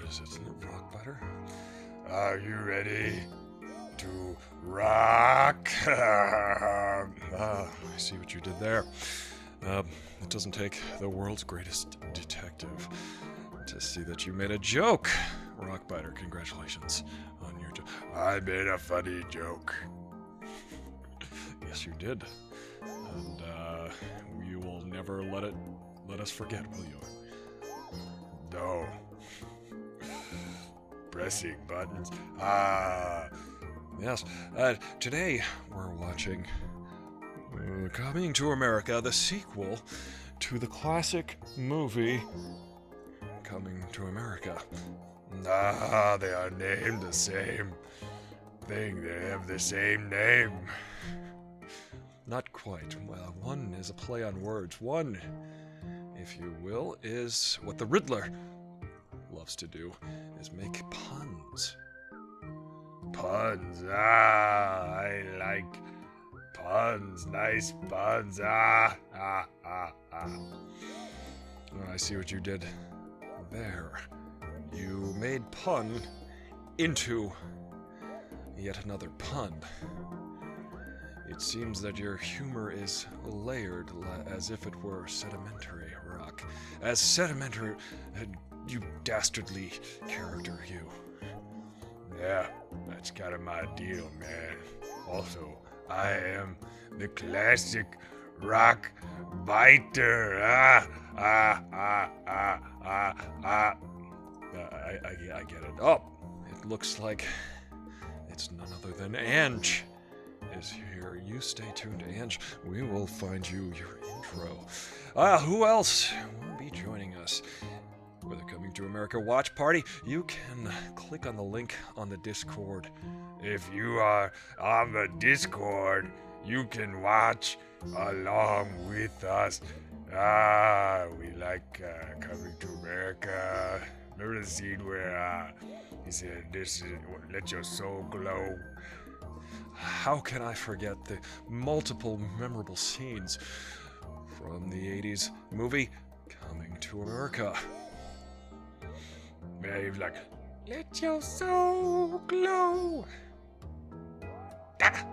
is, isn't it, Rockbiter? Are you ready to rock? I see what you did there. It doesn't take the world's greatest detective to see that you made a joke. Rockbiter, congratulations on your joke. I made a funny joke. Yes, you did. And you will never let us forget, will you? No. Pressing buttons. Yes. Today we're watching Coming to America, the sequel to the classic movie Coming to America. They are named the same thing. They have the same name. Not quite. Well, one is a play on words. One, if you will, is what the Riddler loves to do, is make puns. Puns. I like puns. Nice puns. I see what you did there. You made pun into yet another pun. It seems that your humor is layered as if it were sedimentary rock. As sedimentary, you dastardly character, you. Yeah, that's kind of my deal, man. Also, I am the classic rock biter. I get it. Oh, it looks like it's none other than Ange is here. You stay tuned, Ange. We will find you your intro. Who else will be joining us for the Coming to America watch party? You can click on the link on the Discord. If you are on the Discord, you can watch along with us. We like Coming to America. Remember the scene where he said, "This is let your soul glow." How can I forget the multiple memorable scenes from the 80s movie Coming to America? Man, he was like, "Let your soul glow." Ah!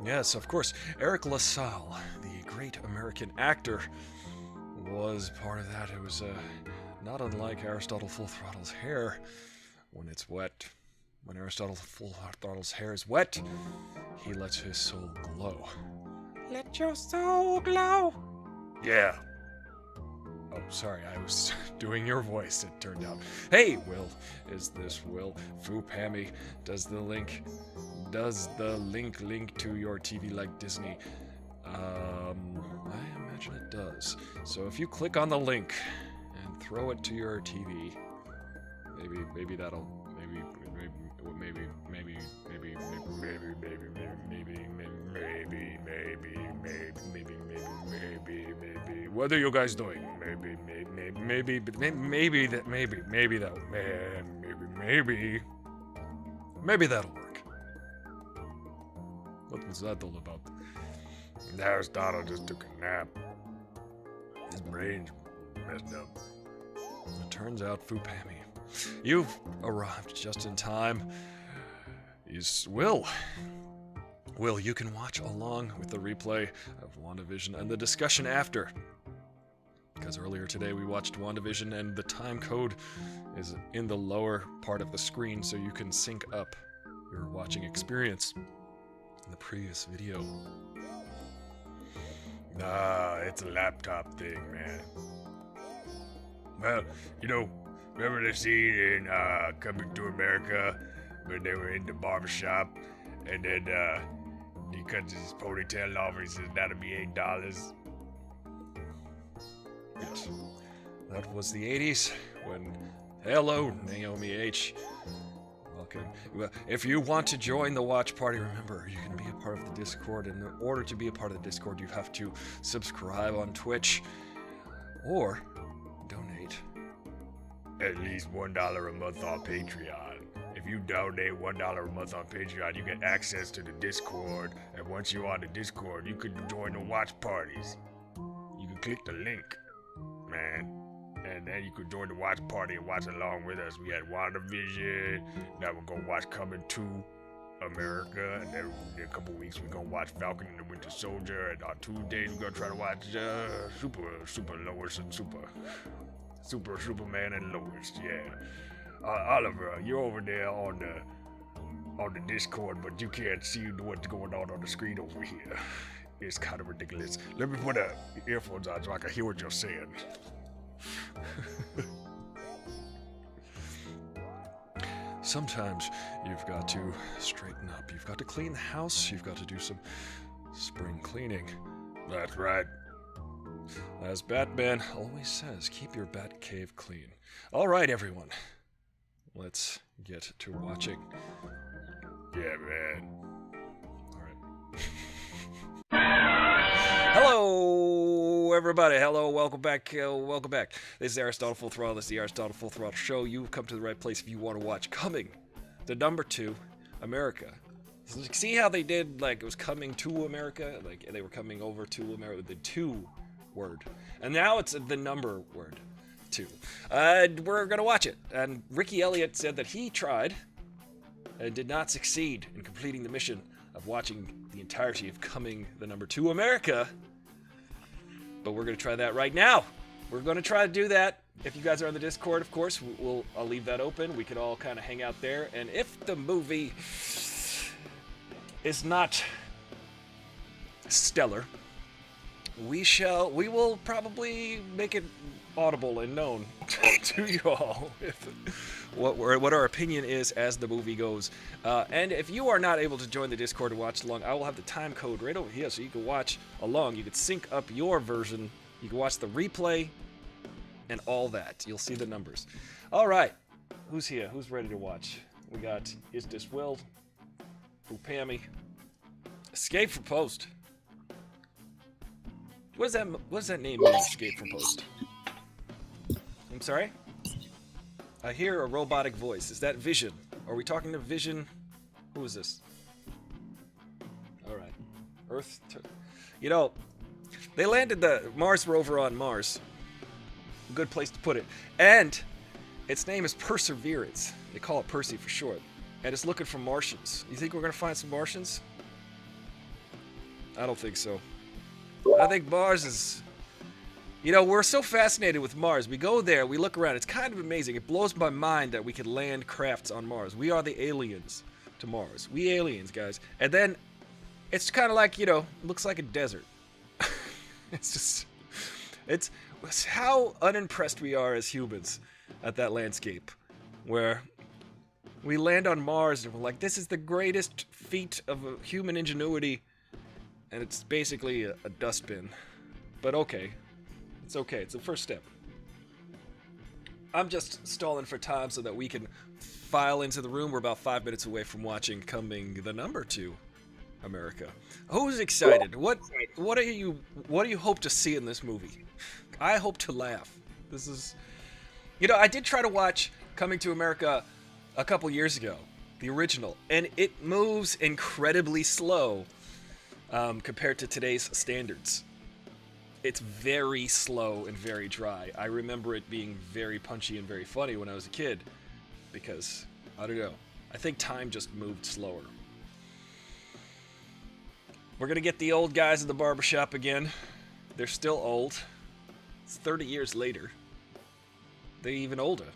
Yes, of course, Eric LaSalle, the great American actor, was part of that. It was not unlike Aristotle Full Throttle's hair when it's wet. When Aristotle Full Throttle's hair is wet, he lets his soul glow. Let your soul glow. Yeah. Oh, sorry, I was doing your voice, it turned out. Hey, Will. Is this Will? Pammy. Does the link link to your TV like Disney? I imagine it does. So if you click on the link and throw it to your TV, maybe that'll maybe what are you guys doing? Maybe that'll work. What was that all about? Aristotle just took a nap. His brain's messed up. It turns out, Pammy, you've arrived just in time. Will, you can watch along with the replay of WandaVision and the discussion after. Because earlier today we watched WandaVision and the time code is in the lower part of the screen so you can sync up your watching experience in the previous video. It's a laptop thing, man. Well, remember the scene in Coming to America when they were in the barbershop and then he cuts his ponytail off and he says that'll be $8? Yes. That was the 80s when... Hello, Naomi H. Welcome. Well, if you want to join the watch party, remember, you can be a part of the Discord. And in order to be a part of the Discord, you have to subscribe on Twitch or donate at least $1 a month on Patreon. If you donate $1 a month on Patreon, you get access to the Discord. And once you're on the Discord, you can join the watch parties. You can click the link, man. And then you could join the watch party and watch along with us. We had WandaVision. Now we're gonna watch Coming to America, and then in a couple weeks we're gonna watch Falcon and the Winter Soldier, and on Tuesdays we're gonna try to watch Super Lois and Superman and Lois. Yeah, Oliver, you're over there on the Discord, but you can't see what's going on the screen over here. It's kind of ridiculous. Let me put the earphones on so I can hear what you're saying. Sometimes you've got to straighten up. You've got to clean the house. You've got to do some spring cleaning. That's right. As Batman always says, keep your bat cave clean. All right, everyone. Let's get to watching. Yeah, man. All right. Hello, everybody. Hello, welcome back. Welcome back. This is Aristotle Full Throttle. This is the Aristotle Full Throttle Show. You've come to the right place if you want to watch Coming, the number 2, America. So see how they did, like, it was Coming to America? Like, they were coming over to America, the 2 word. And now it's the number word, 2. We're going to watch it. And Ricky Elliott said that he tried and did not succeed in completing the mission of watching the entirety of Coming, the number 2, America. But we're going to try that right now. We're going to try to do that. If you guys are on the Discord, of course, I'll leave that open. We can all kind of hang out there. And if the movie is not stellar, we will probably make it audible and known to you all what our opinion is as the movie goes. And if you are not able to join the Discord and watch along, I will have the time code right over here so you can watch along. You can sync up your version. You can watch the replay and all that. You'll see the numbers. All right. Who's here? Who's ready to watch? We got Is This Will? Pammy. Escape from Post. What does that name mean, Escape from Post? I'm sorry? I hear a robotic voice. Is that Vision? Are we talking to Vision? Who is this? Alright. Earth. You know, they landed the Mars rover on Mars. Good place to put it. And its name is Perseverance. They call it Percy for short. And it's looking for Martians. You think we're going to find some Martians? I don't think so. I think Mars is... You know, we're so fascinated with Mars. We go there, we look around. It's kind of amazing. It blows my mind that we could land crafts on Mars. We are the aliens to Mars. We aliens, guys. And then it's kind of like, you know, it looks like a desert. It's how unimpressed we are as humans at that landscape, where we land on Mars and we're like, this is the greatest feat of human ingenuity, and it's basically a dustbin. But okay. It's okay. It's the first step. I'm just stalling for time so that we can file into the room. We're about 5 minutes away from watching Coming, the number 2, America. Who's excited? What do you hope to see in this movie? I hope to laugh. This is, you know, I did try to watch Coming to America a couple years ago, the original, and it moves incredibly slow compared to today's standards. It's very slow and very dry. I remember it being very punchy and very funny when I was a kid because, I don't know, I think time just moved slower. We're going to get the old guys in the barbershop again. They're still old. It's 30 years later. They're even older.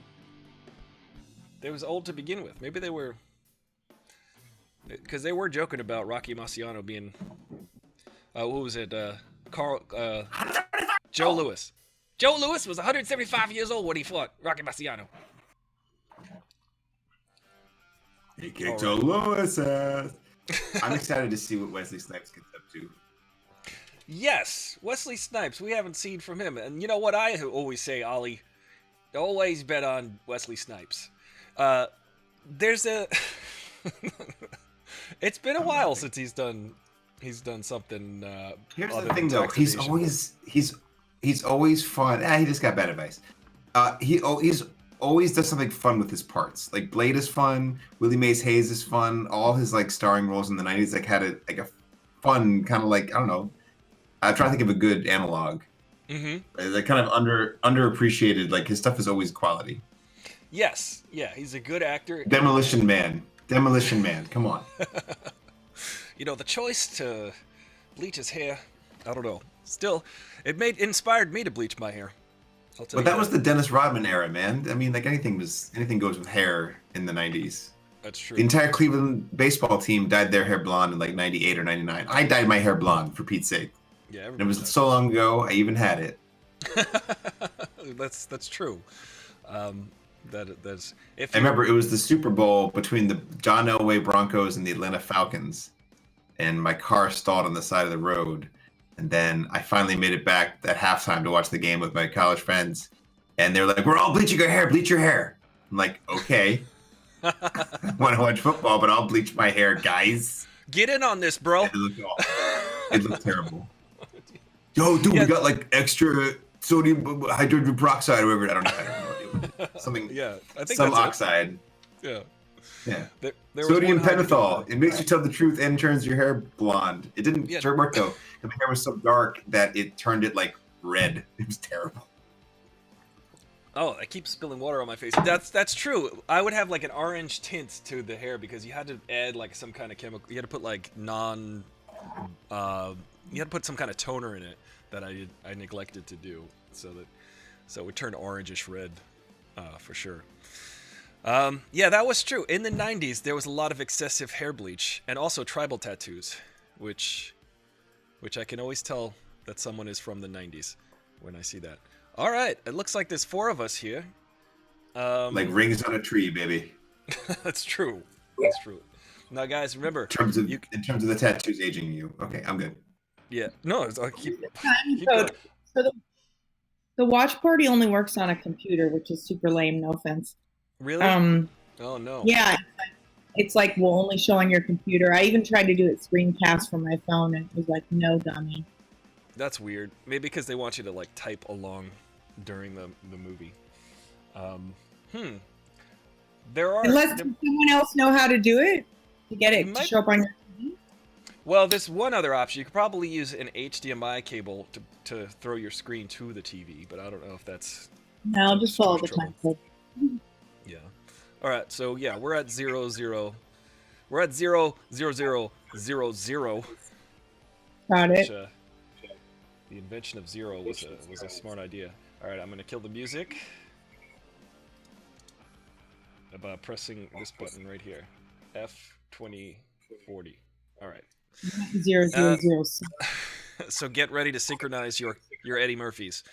They was old to begin with. Maybe they were... Because they were joking about Rocky Marciano being... what was it? Joe Louis. Joe Louis was 175 years old when he fought Rocky Marciano. He kicked Joe Louis ass. I'm excited to see what Wesley Snipes gets up to. Yes, Wesley Snipes. We haven't seen from him. And you know what I always say, Ollie? Always bet on Wesley Snipes. There's a... It's been a while since he's done something. Here's the thing, though. He's always fun. He just got bad advice. He's always does something fun with his parts. Like Blade is fun. Willie Mays Hayes is fun. All his like starring roles in the '90s like had a fun kind of like, I don't know. I'm trying to think of a good analog. Mm-hmm. They're kind of underappreciated. Like his stuff is always quality. Yes. Yeah, he's a good actor. Demolition Man. Demolition Man. Come on. You know, the choice to bleach his hair, I don't know. Still, it inspired me to bleach my hair. I'll tell But you that was the Dennis Rodman era, man. I mean, like anything goes with hair in the 90s. That's true. The entire Cleveland baseball team dyed their hair blonde in like 98 or 99. I dyed my hair blonde, for Pete's sake. Yeah, and it was so long ago, I even had it. That's true. That's if I remember it was the Super Bowl between the John Elway Broncos and the Atlanta Falcons, and my car stalled on the side of the road. And then I finally made it back at halftime to watch the game with my college friends, and they're like, "We're all bleaching our hair. Bleach your hair." I'm like, "Okay." I want to watch football, but I'll bleach my hair, guys. Get in on this, bro. It looked terrible. Yo, dude, we got like extra sodium hydrogen peroxide or whatever. I don't know. Something. Yeah, I think some oxide. Yeah. Yeah. There Sodium pentothal. It makes you tell the truth and turns your hair blonde. It didn't work though. And my hair was so dark that it turned it like red. It was terrible. Oh, I keep spilling water on my face. That's true. I would have like an orange tint to the hair because you had to add like some kind of chemical. You had to put like you had to put some kind of toner in it that I neglected to do, so it would turn orangish red, for sure. Yeah, that was true. In the 90s, there was a lot of excessive hair bleach and also tribal tattoos, which I can always tell that someone is from the 90s when I see that. All right, it looks like there's 4 of us here. Like rings on a tree, baby. That's true. That's true. Now, guys, remember. In terms of the tattoos aging you. Okay, I'm good. Yeah. No, I'll keep so the watch party only works on a computer, which is super lame. No offense. Really? Oh no. Yeah, it's like we'll only show on your computer. I even tried to do it screencast from my phone, and it was like, no, dummy. That's weird. Maybe because they want you to like type along during the movie. Unless someone else know how to do it to get it to show up on your TV. Well, there's one other option. You could probably use an HDMI cable to throw your screen to the TV, but I don't know if that's. No, I'll just follow the time code. Yeah. All right. So yeah, we're at 0, 0. We're at 0, 0, 0, 0, 0. Got it. Which, the invention of 0 was a smart idea. All right, I'm gonna kill the music by pressing this button right here, F2040. All right. 0, 0, 0. So get ready to synchronize your Eddie Murphys.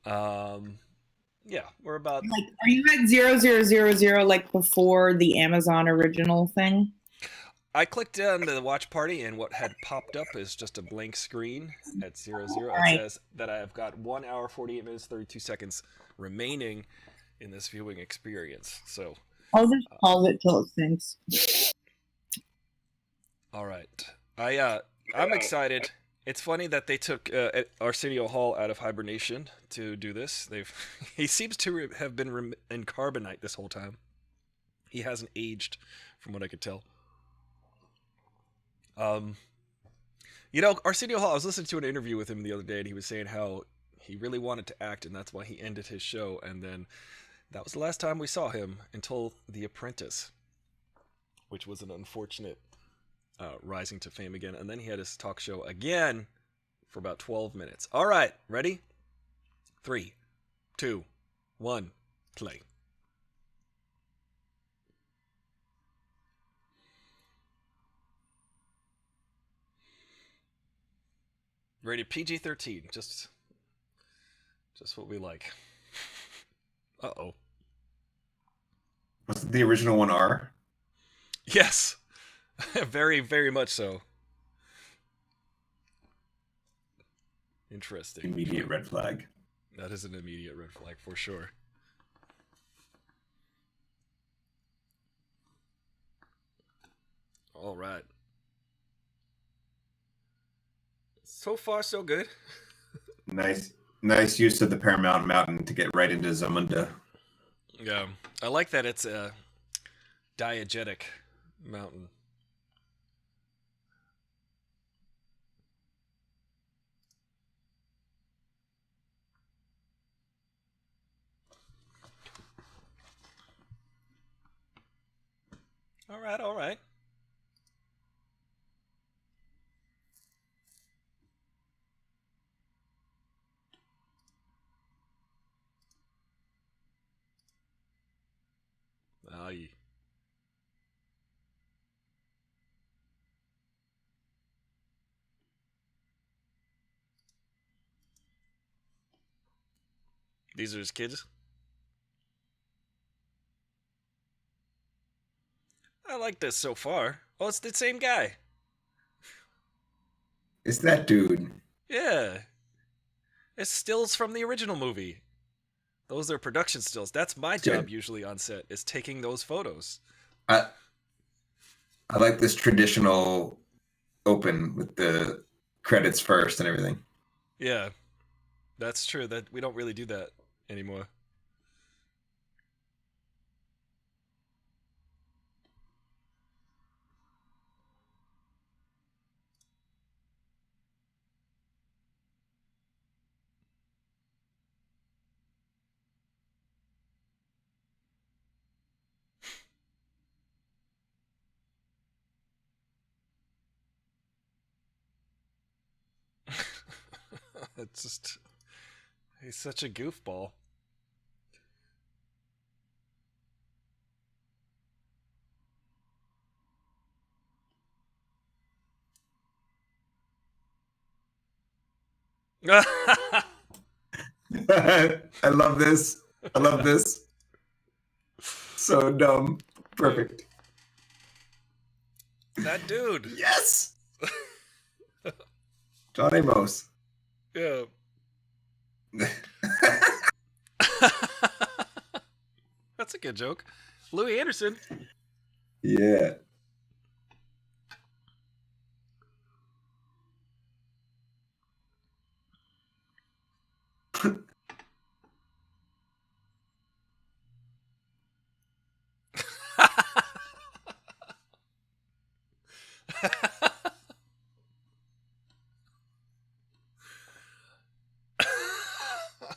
Yeah, we're about. Like, are you at 0, 0, 0, 0 like before the Amazon original thing? I clicked on the watch party, and what had popped up is just a blank screen at 0, 0. Right. It says that I have got 1 hour, 48 minutes, 32 seconds remaining in this viewing experience. So I'll just pause it till it sinks. All right, I'm excited. It's funny that they took Arsenio Hall out of hibernation to do this. He seems to have been in carbonite this whole time. He hasn't aged, from what I could tell. You know, Arsenio Hall, I was listening to an interview with him the other day, and he was saying how he really wanted to act, and that's why he ended his show. And then that was the last time we saw him until The Apprentice, which was an unfortunate rising to fame again. And then he had his talk show again for about 12 minutes. All right, ready? 3, 2, 1, play. Rated PG-13, just what we like. Uh-oh. Was the original one R? Yes. Very, very much so. Interesting. Immediate red flag. That is an immediate red flag for sure. All right. So far, so good. Nice use of the Paramount Mountain to get right into Zamunda. Yeah, I like that it's a diegetic mountain. right, all right. Aye. These are his kids. I like this so far. Oh, it's the same guy. It's that dude. Yeah. It's stills from the original movie. Those are production stills. That's my It's job good. usually on set, is taking those photos. I I like this traditional open with the credits first and everything. Yeah, that's true. That we don't really do that anymore. It's just he's such a goofball. I love this. I love this. So dumb. Perfect. That dude. Yes. John Amos. Yeah. That's a good joke. Louis Anderson. Yeah.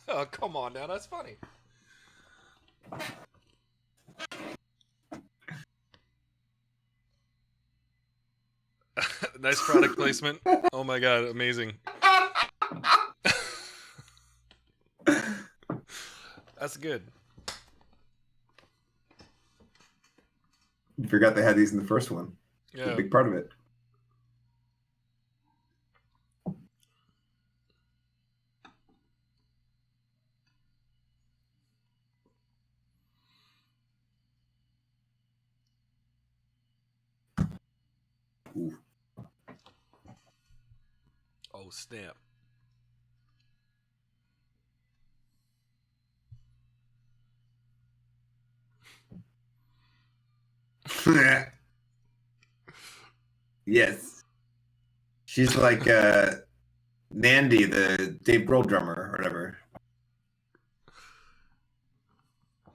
Oh, come on now. That's funny. Nice product placement. Oh my god, amazing. That's good. You forgot they had these in the first one. Yeah. A big part of it. Ooh. Oh, snap. Yes. She's like Nandy, the Dave Grohl drummer or whatever.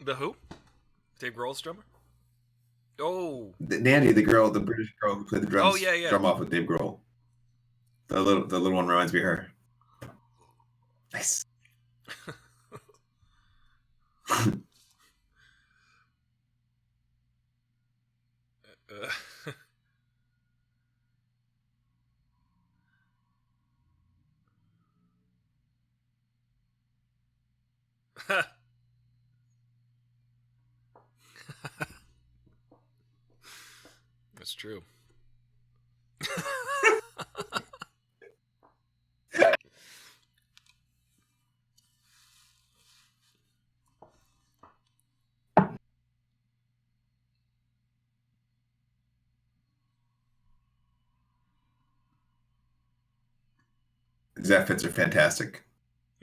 The who? Dave Grohl's drummer? Oh. Nandy, the girl, the British girl who played the drums, Oh, yeah, yeah. drum off with Dave Grohl. The little one reminds me of her. Nice. That's true. His outfits are fantastic.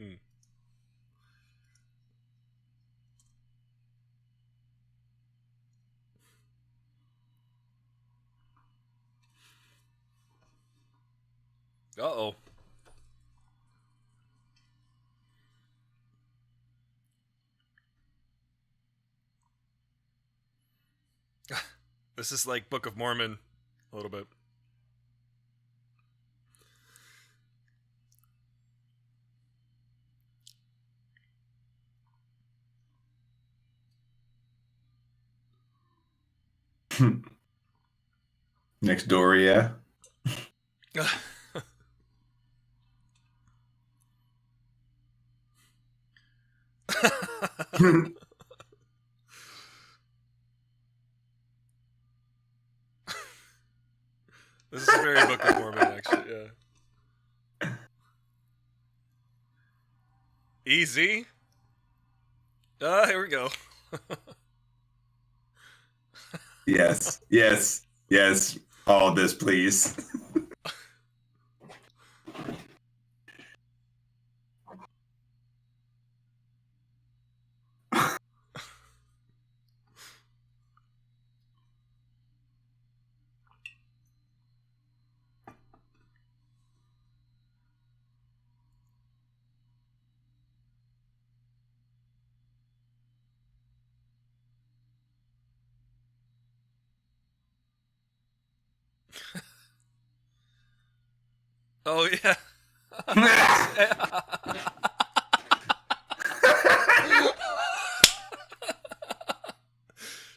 Mm. Uh-oh. This is like Book of Mormon a little bit. Next door, yeah. This is very Book of Mormon, actually, yeah. Easy. Here we go. Yes, yes, yes. All this, please. Oh, yeah.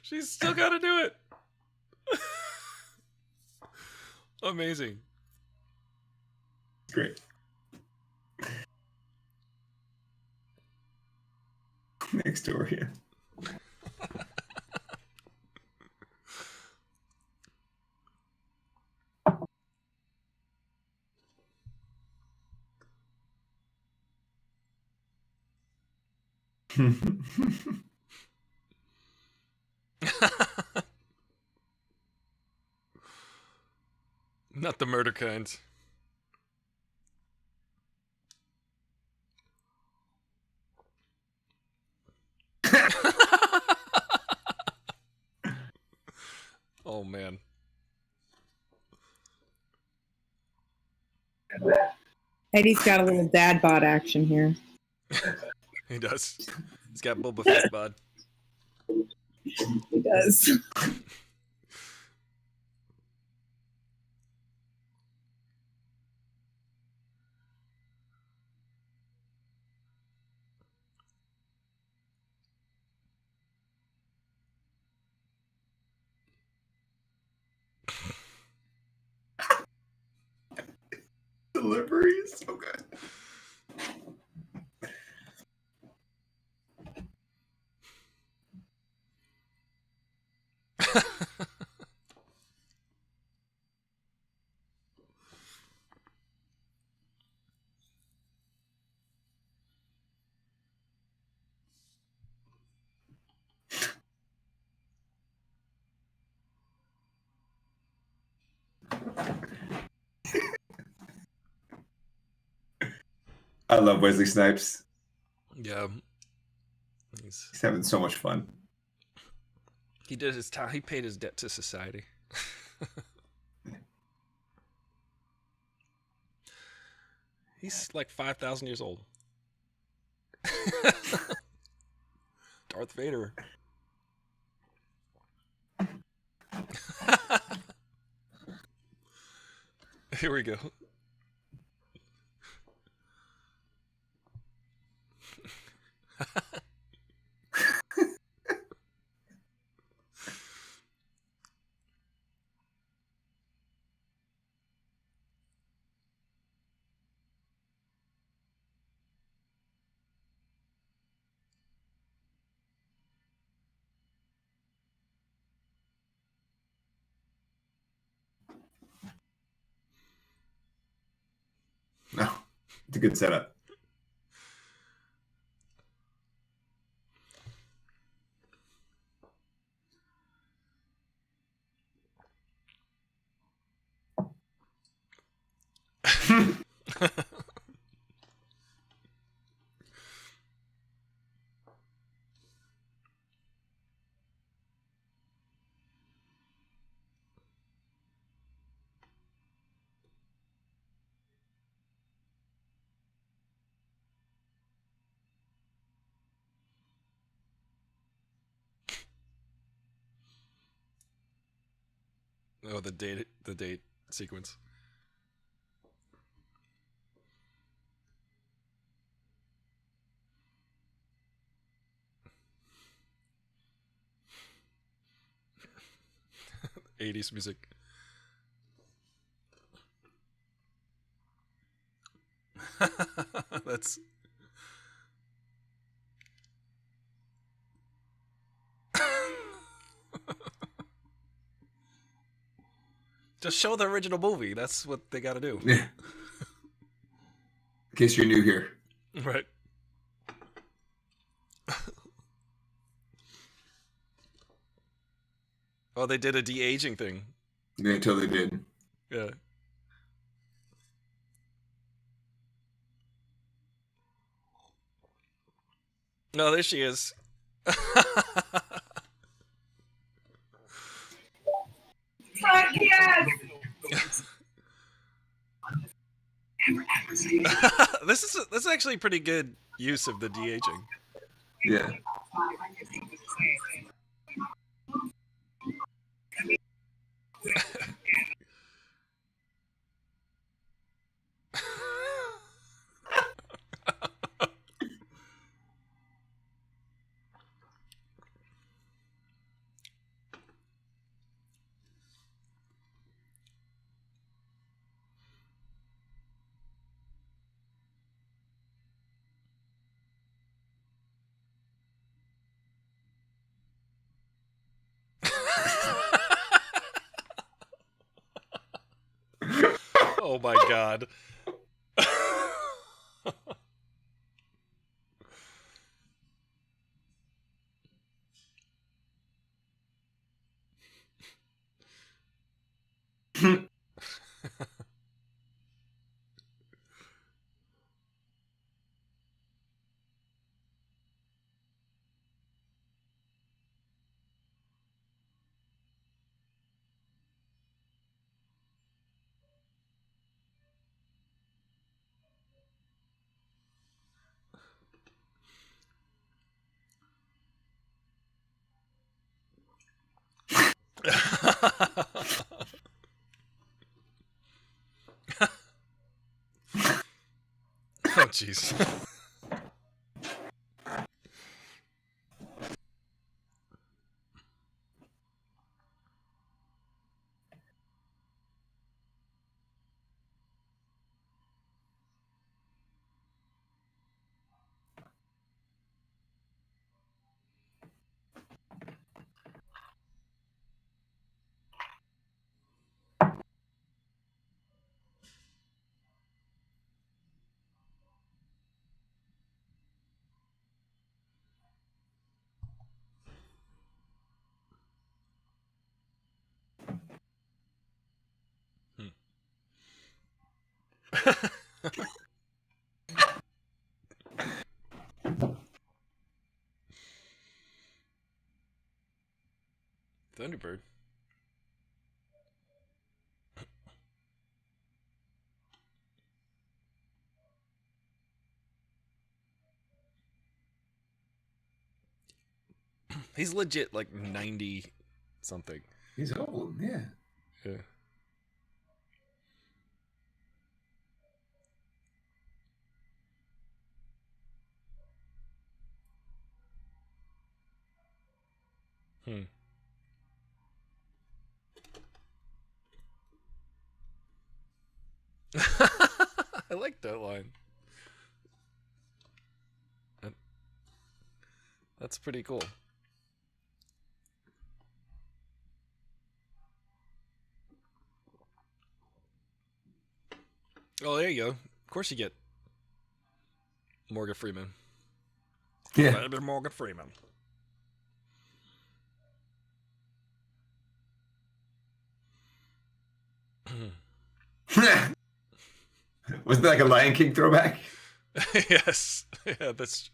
She's still got to do it. Amazing. Great. Next door, yeah. Not the murder kind. Oh, man. Eddie's got a little dad bod action here. He does. He's got Boba Fett bod. He does. Delivery is so good. I love Wesley Snipes. Yeah. He's having so much fun. He did his time. He paid his debt to society. He's like 5,000 years old. Darth Vader. Here we go. No, it's a good setup. Oh, the date sequence. '80s music. That's... Just show the original movie. That's what they gotta do. Yeah. In case you're new here. Right. Oh, they did a de-aging thing. They totally did. Yeah. No, there she is. Fuck yes! This is actually pretty good use of the de-aging. Yeah. Oh my god. Oh jeez. Thunderbird. He's legit like 90 something. He's old, yeah. Yeah. Hmm. I like that line. That's pretty cool. Oh, there you go. Of course you get Morgan Freeman. Yeah. Baby Morgan Freeman. Wasn't that like a Lion King throwback? Yes. Yeah, that's...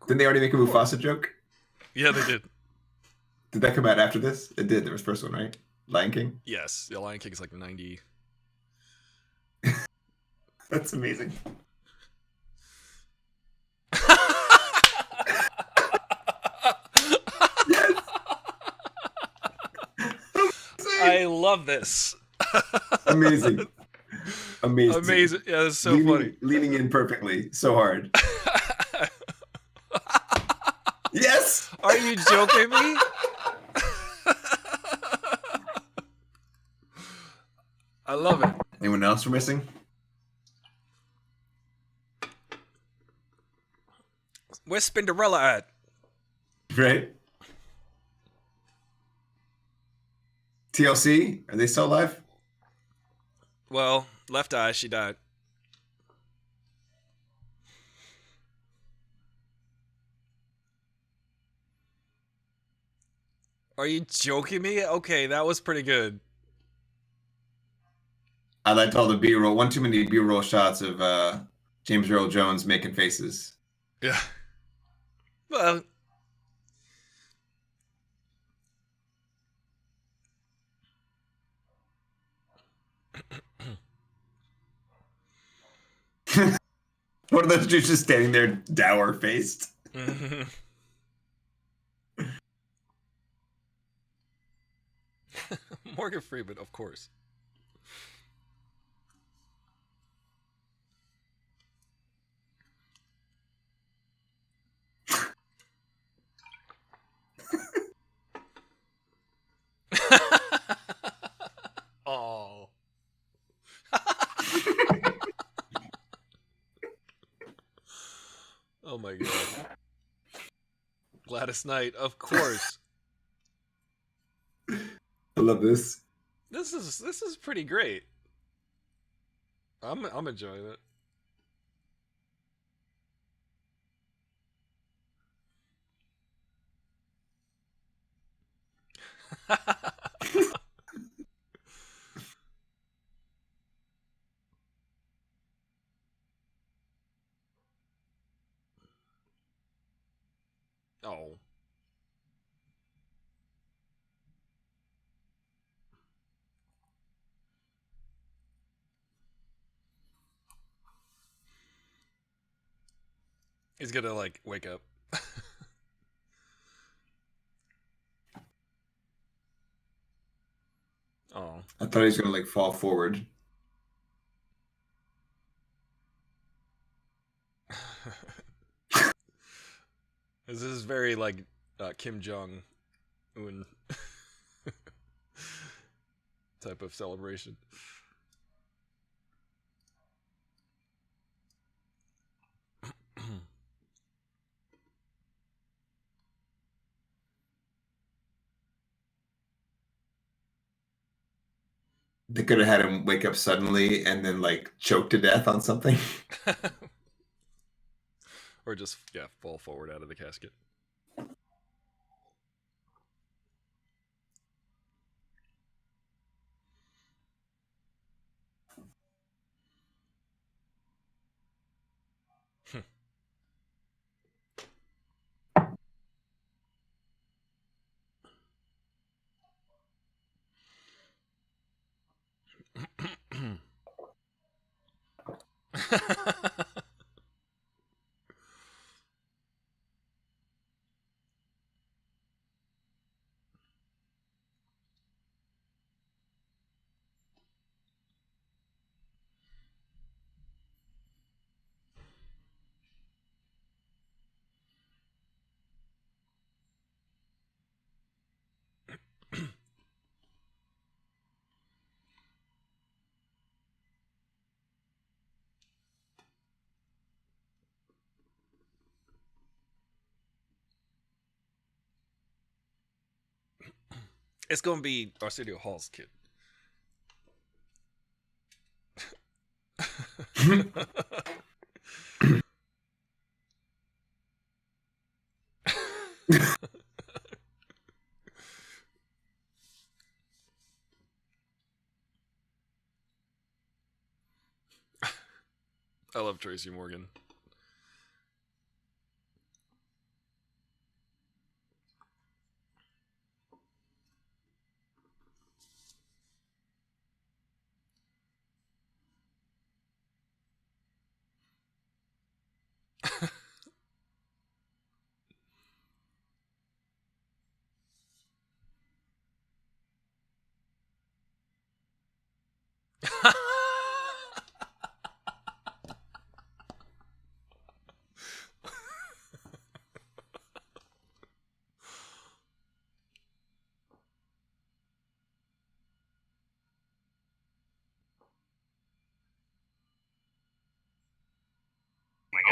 Didn't they already make a Mufasa joke? Yeah, they did. Did that come out after this? It did. There was the first one, right? Lion King? Yes. The Lion King's like 90. That's amazing. I love this. Amazing. Amazing. Amazing. Yeah, it's so leaning, funny. Leaning in perfectly. So hard. Yes! Are you joking me? I love it. Anyone else we're missing? Where's Spinderella at? Right? TLC? Are they still alive? Well, Left Eye, she died. Are you joking me? Okay, that was pretty good. I liked all the B-roll. One too many B-roll shots of James Earl Jones making faces. Yeah. Well, One of those dudes just standing there dour faced. Morgan Freeman, of course. Oh. Oh my god. Gladys Knight, of course. I love this. This is pretty great. I'm enjoying it. Oh. He's gonna like wake up. Oh. I thought he was gonna like fall forward. This is very like Kim Jong Un type of celebration. They could have had him wake up suddenly and then like choke to death on something. Or just fall forward out of the casket. It's gonna be Arsenio Hall's kid. I love Tracy Morgan.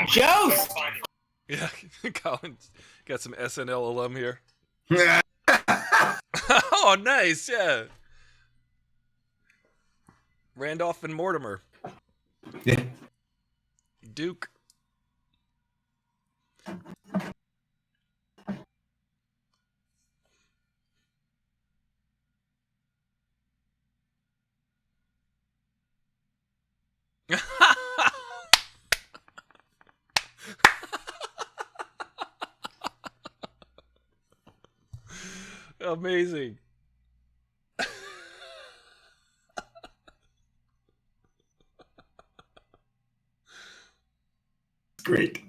Jost! Yeah, Colin got some SNL alum here. Oh, nice, yeah. Randolph and Mortimer. Yeah. Duke. Amazing. Great.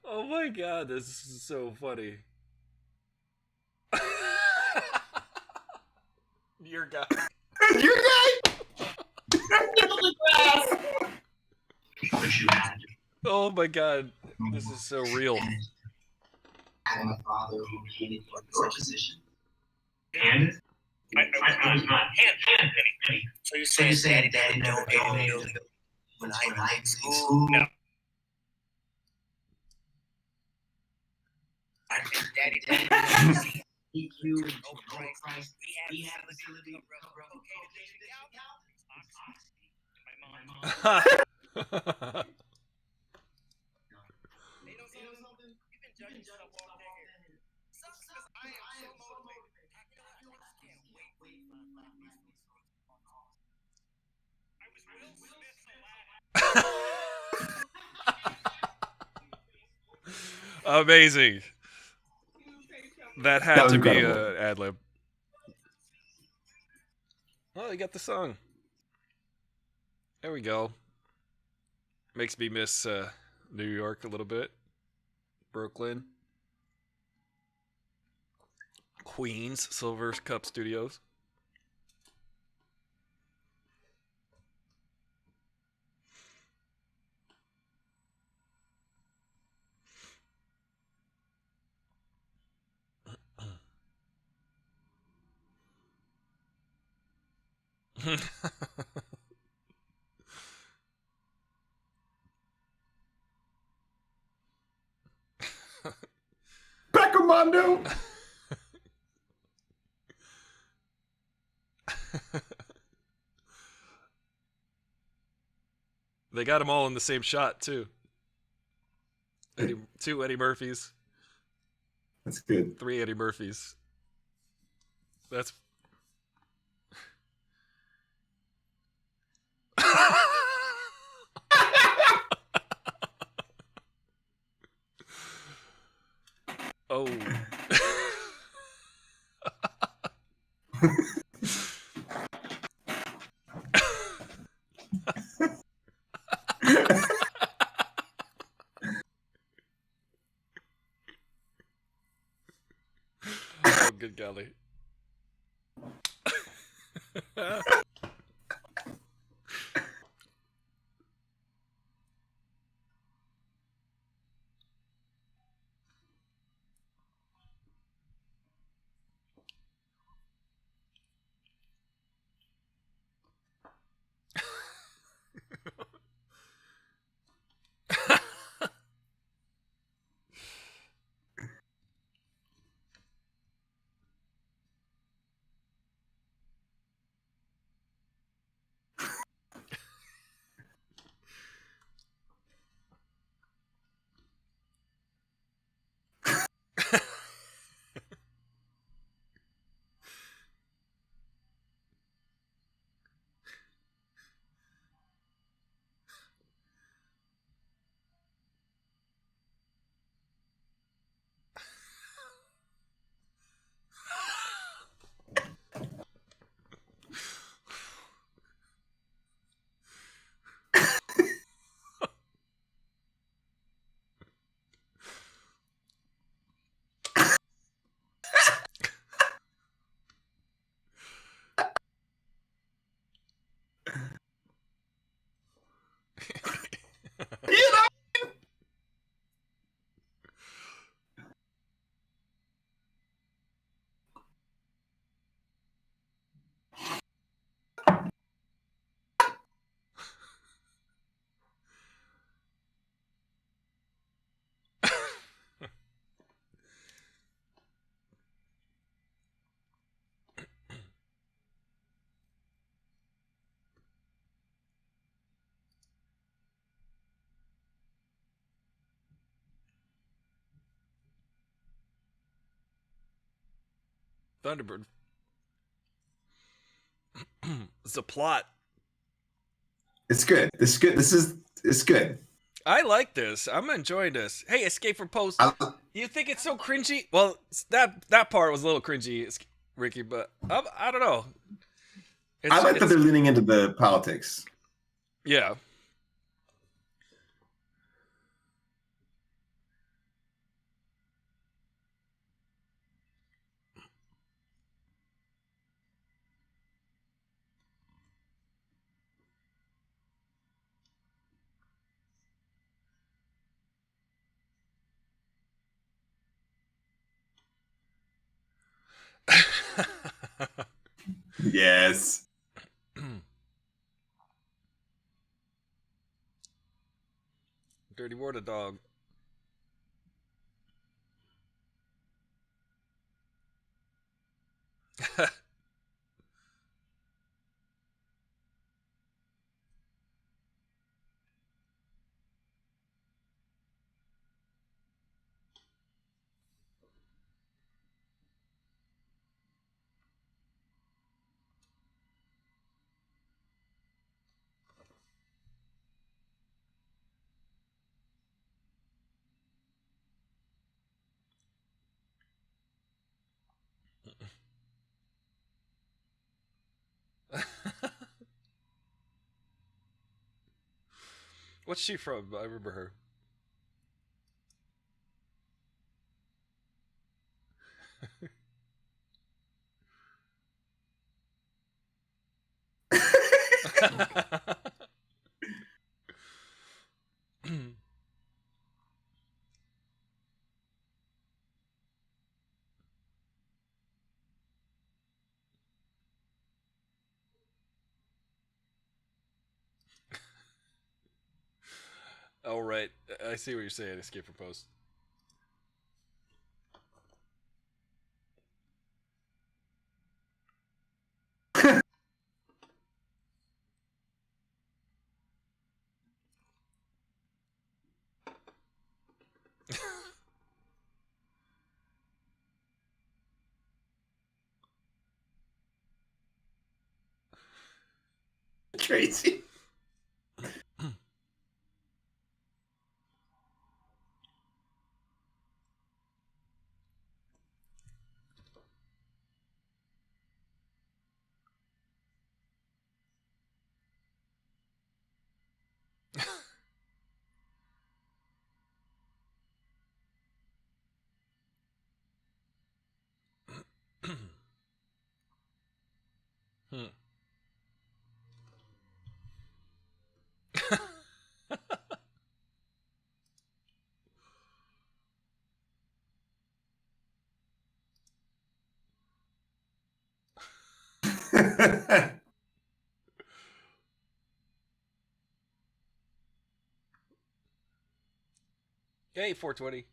Oh my god, this is so funny. Your guy. Your guy. Oh my god, this is so real. Having a father who hated your position. And I was not. Penny. So you're saying Daddy never knew when I was in school? No. Daddy EQ, Christ, we had a facility. My mom. Amazing. That had That was to be incredible. an ad lib. Oh, you got the song. There we go. Makes me miss New York a little bit. Brooklyn. Queens, Silver Cup Studios. Peccamondo. They got them all in the same shot too. Two Eddie Murphys, That's good. 3 Eddie Murphys. That's oh. Oh, good golly. Thunderbird. It's a plot. It's good. It's good. I like this. I'm enjoying this. Hey, Escape from Post. I, You think it's so cringy? Well, that part was a little cringy, Ricky, but I don't know. I like that they're leaning into the politics. Yeah. Yes. Dirty water dog. What's she from? I remember her. Oh, right. I see what you're saying. Escape from Post. Tracy. Hmm. Hey, 420.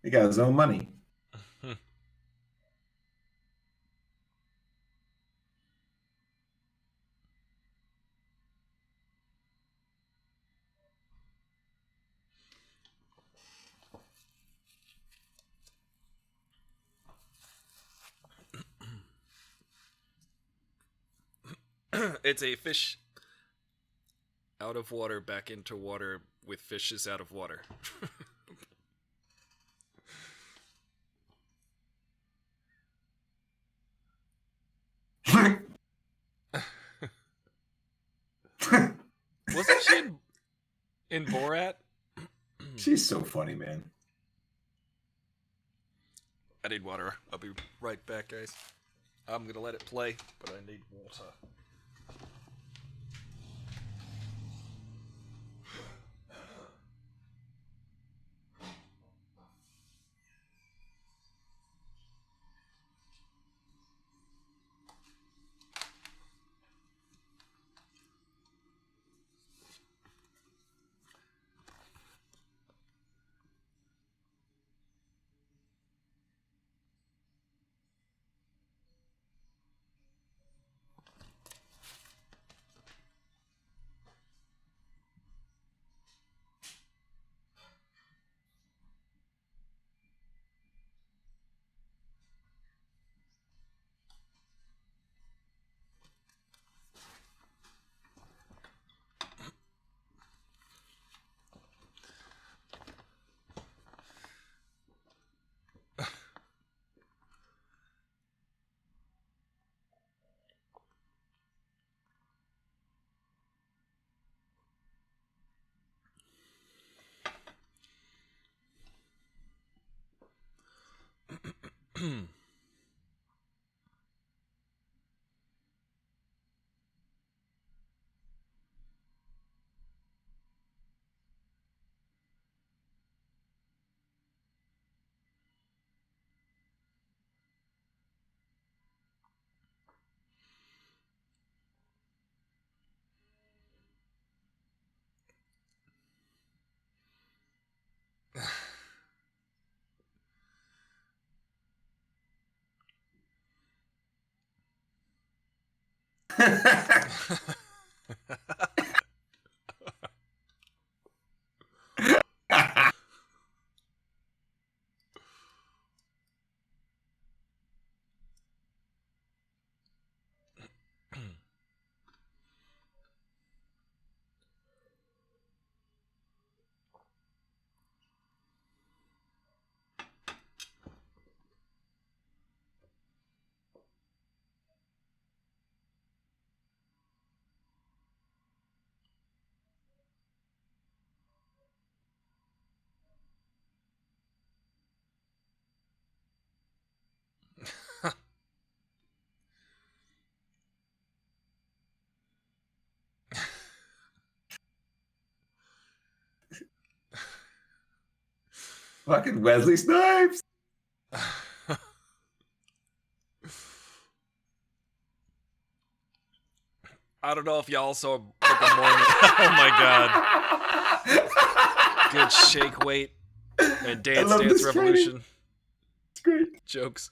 He got his own money. It's a fish out of water back into water with fishes out of water. Wasn't she in Borat? She's so funny, man. I need water. I'll be right back, guys. I'm gonna let it play, but I need water. Fucking Wesley Snipes. I don't know if y'all saw Book of Mormon. Oh my god. Good shake weight and Dance Revolution. It's great. Jokes.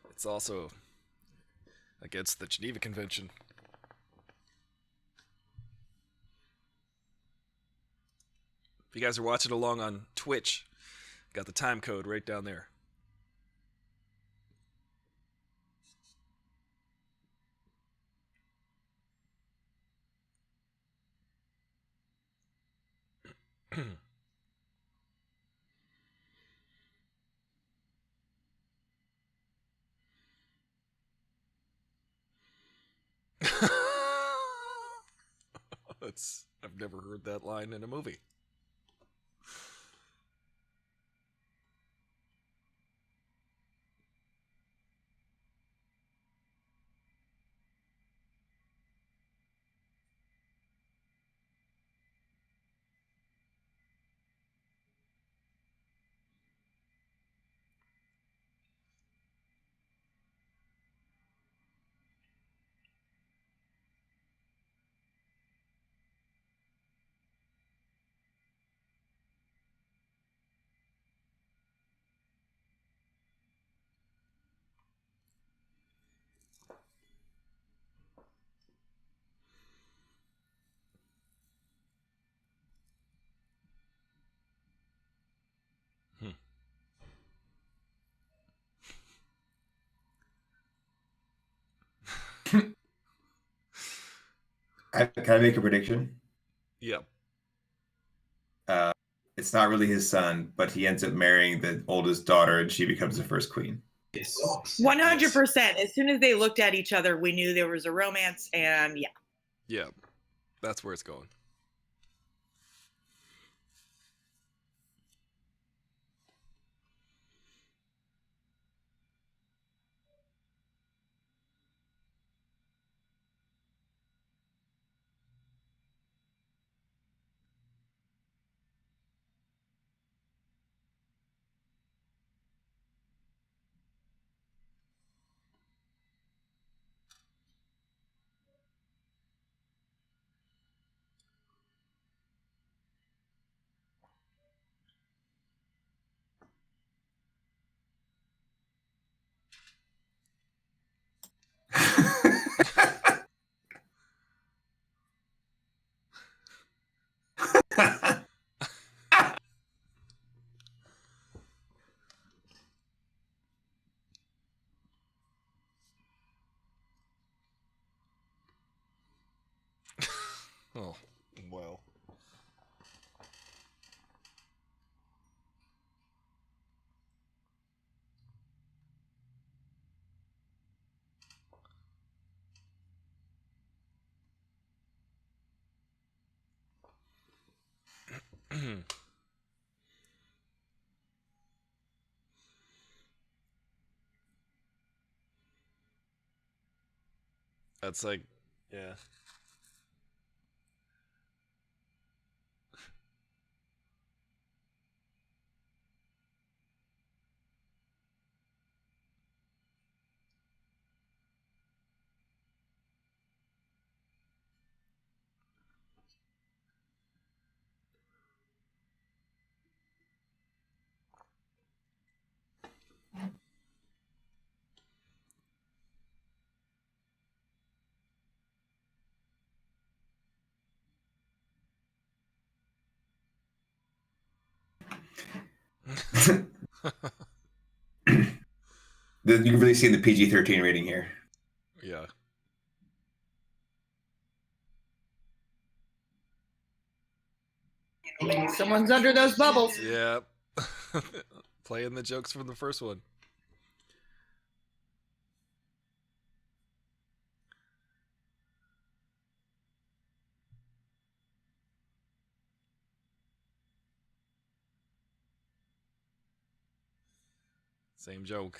It's also against the Geneva Convention. If you guys are watching along on Twitch, got the time code right down there. I've never heard that line in a movie. Can I make a prediction? Yep. It's not really his son, but he ends up marrying the oldest daughter, and she becomes the first queen. 100%. As soon as they looked at each other, we knew there was a romance, and yeah. Yeah, that's where it's going. Oh, well. That's like, yeah. You can really see the PG-13 rating here. Yeah. Someone's under those bubbles. Yeah. Playing the jokes from the first one. Same joke.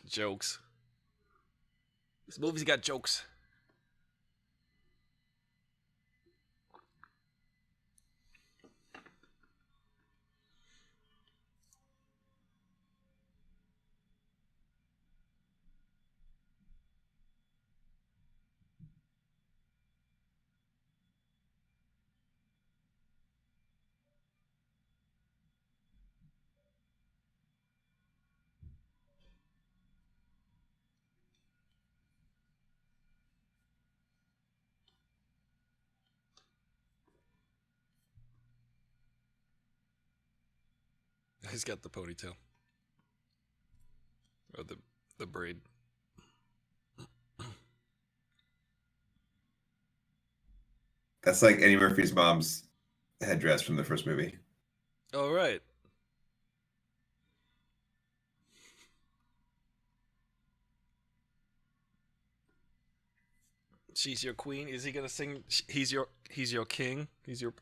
Jokes. This movie's got jokes. He's got the ponytail. Or the braid. That's like Eddie Murphy's mom's headdress from the first movie. Oh, right. She's your queen. Is he gonna sing? He's your king. He's your.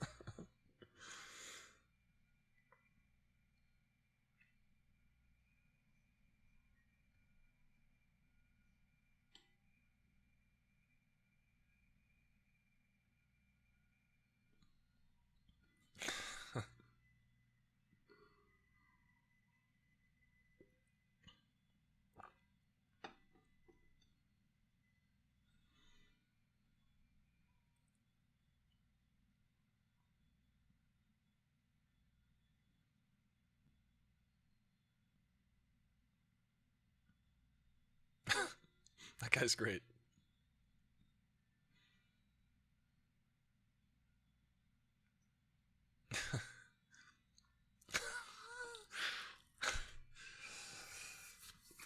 That guy's great.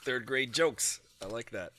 Third grade jokes. I like that.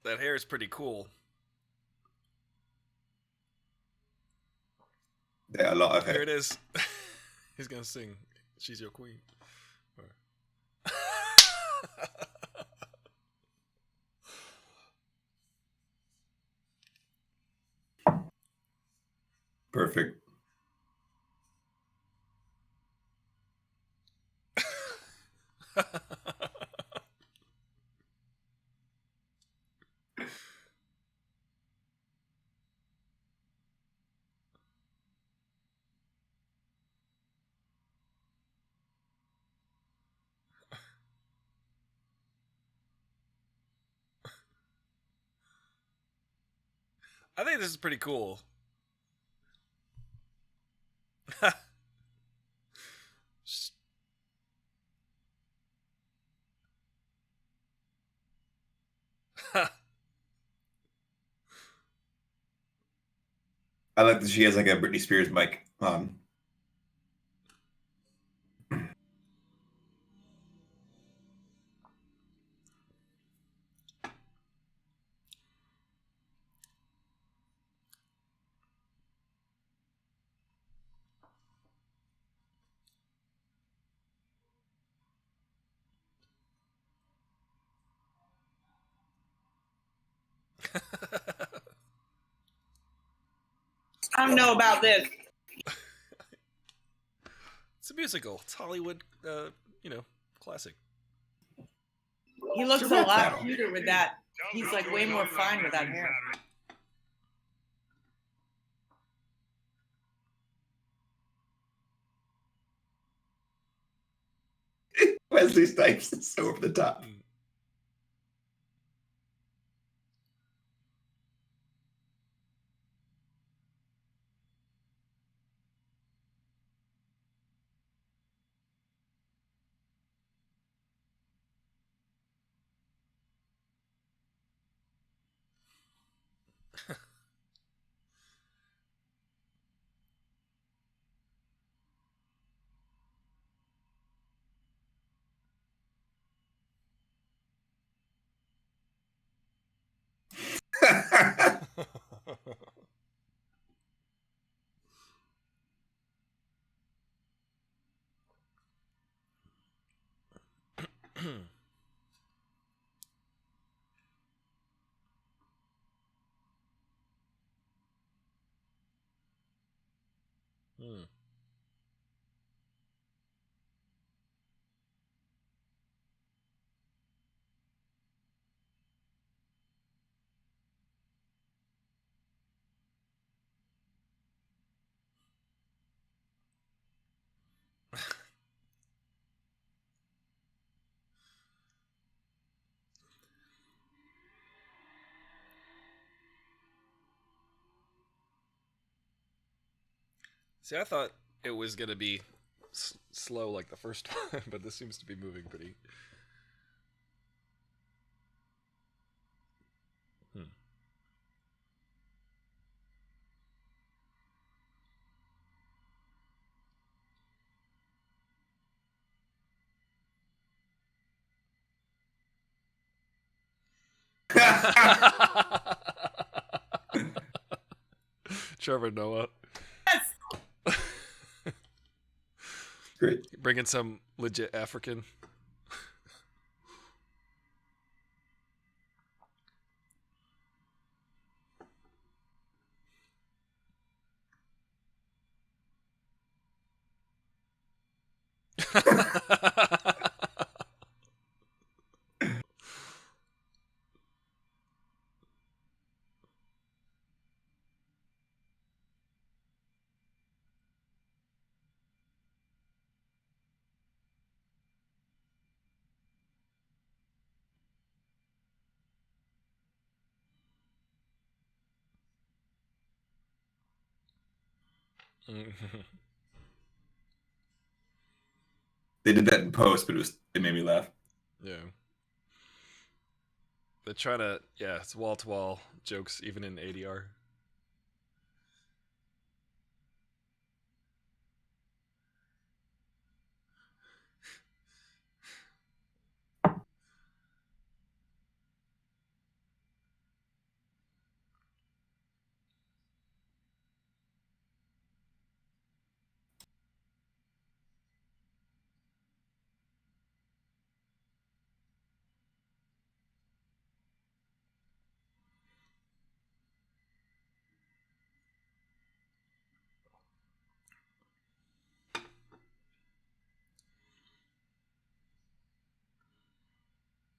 That hair is pretty cool. Yeah, a lot of Here it. it is. He's gonna sing "She's Your Queen." Perfect. I think this is pretty cool. I like that she has like a Britney Spears mic on. I don't know about this. It's a musical. It's Hollywood, classic. He looks It's a a rap lot battle. cuter with that. He's like way more fine with that hair. Wesley Snipes is so over the top. Hmm. See, I thought it was gonna be slow like the first one, but this seems to be moving pretty. Hmm. Trevor Noah. Great. Bringing some legit African. They did that in post, but it made me laugh. Yeah. They're trying to, yeah, it's wall to wall jokes even in ADR.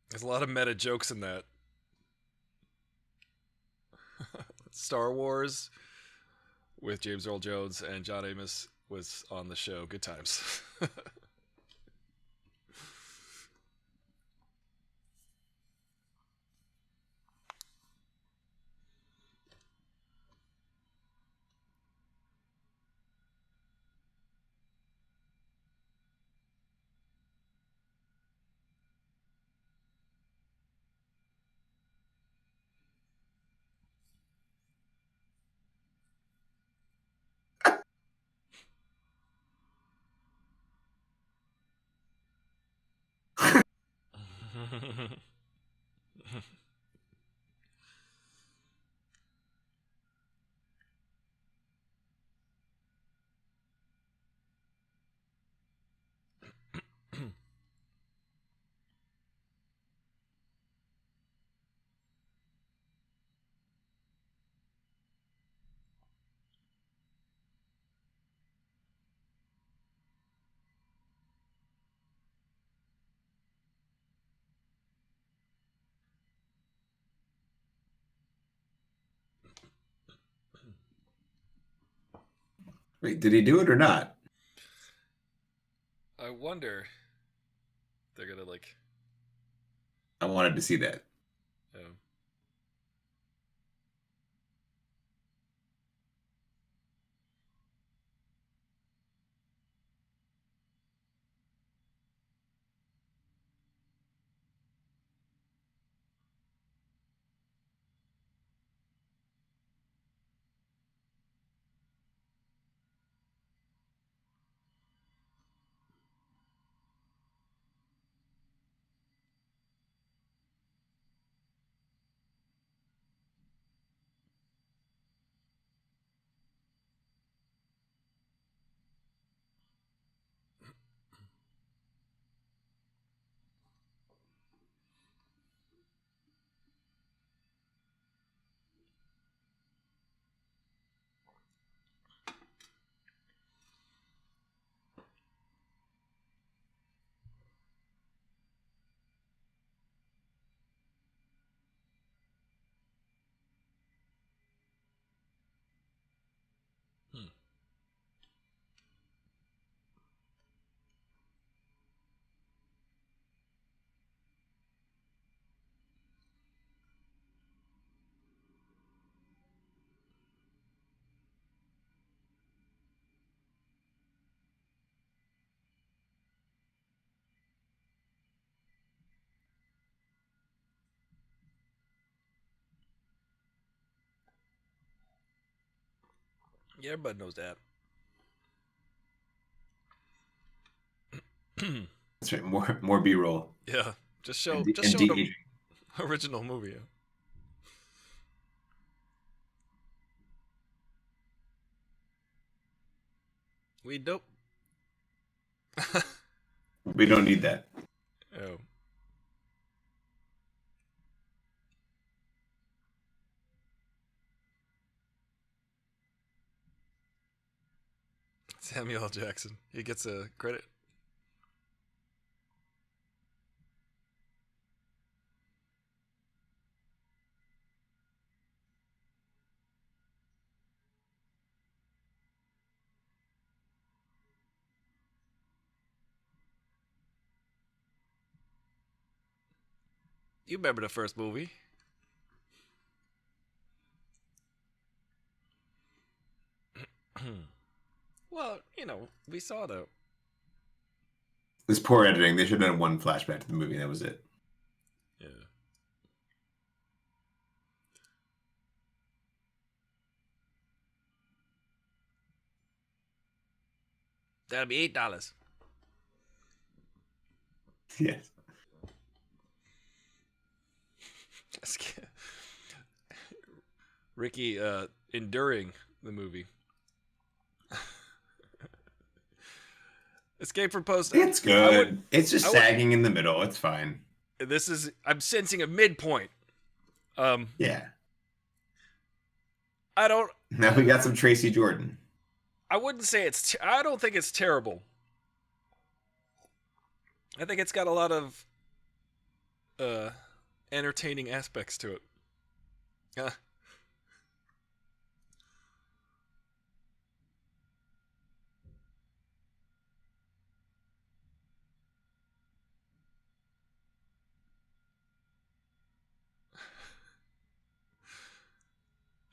There's a lot of meta jokes in that. Star Wars with James Earl Jones and John Amos was on the show. Good times. Wait, did he do it or not? I wonder. They're gonna like. I wanted to see that. Yeah, everybody knows that. That's right. More B-roll. Yeah, just show And the de-aging. original movie. Yeah. We dope. We don't need that. Oh. Samuel L. Jackson. He gets a credit. You remember the first movie? Well, we saw the. This poor editing. They should have done one flashback to the movie, and that was it. Yeah. That'll be $8. Yes. Ricky enduring the movie. Escape from Post. It's good. It's just sagging in the middle. It's fine. I'm sensing a midpoint. Yeah. I don't. Now we got some Tracy Jordan. I wouldn't say I don't think it's terrible. I think it's got a lot of entertaining aspects to it.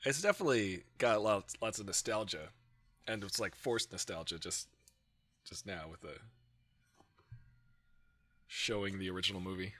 It's definitely got lots of nostalgia, and it's like forced nostalgia just now with the showing the original movie.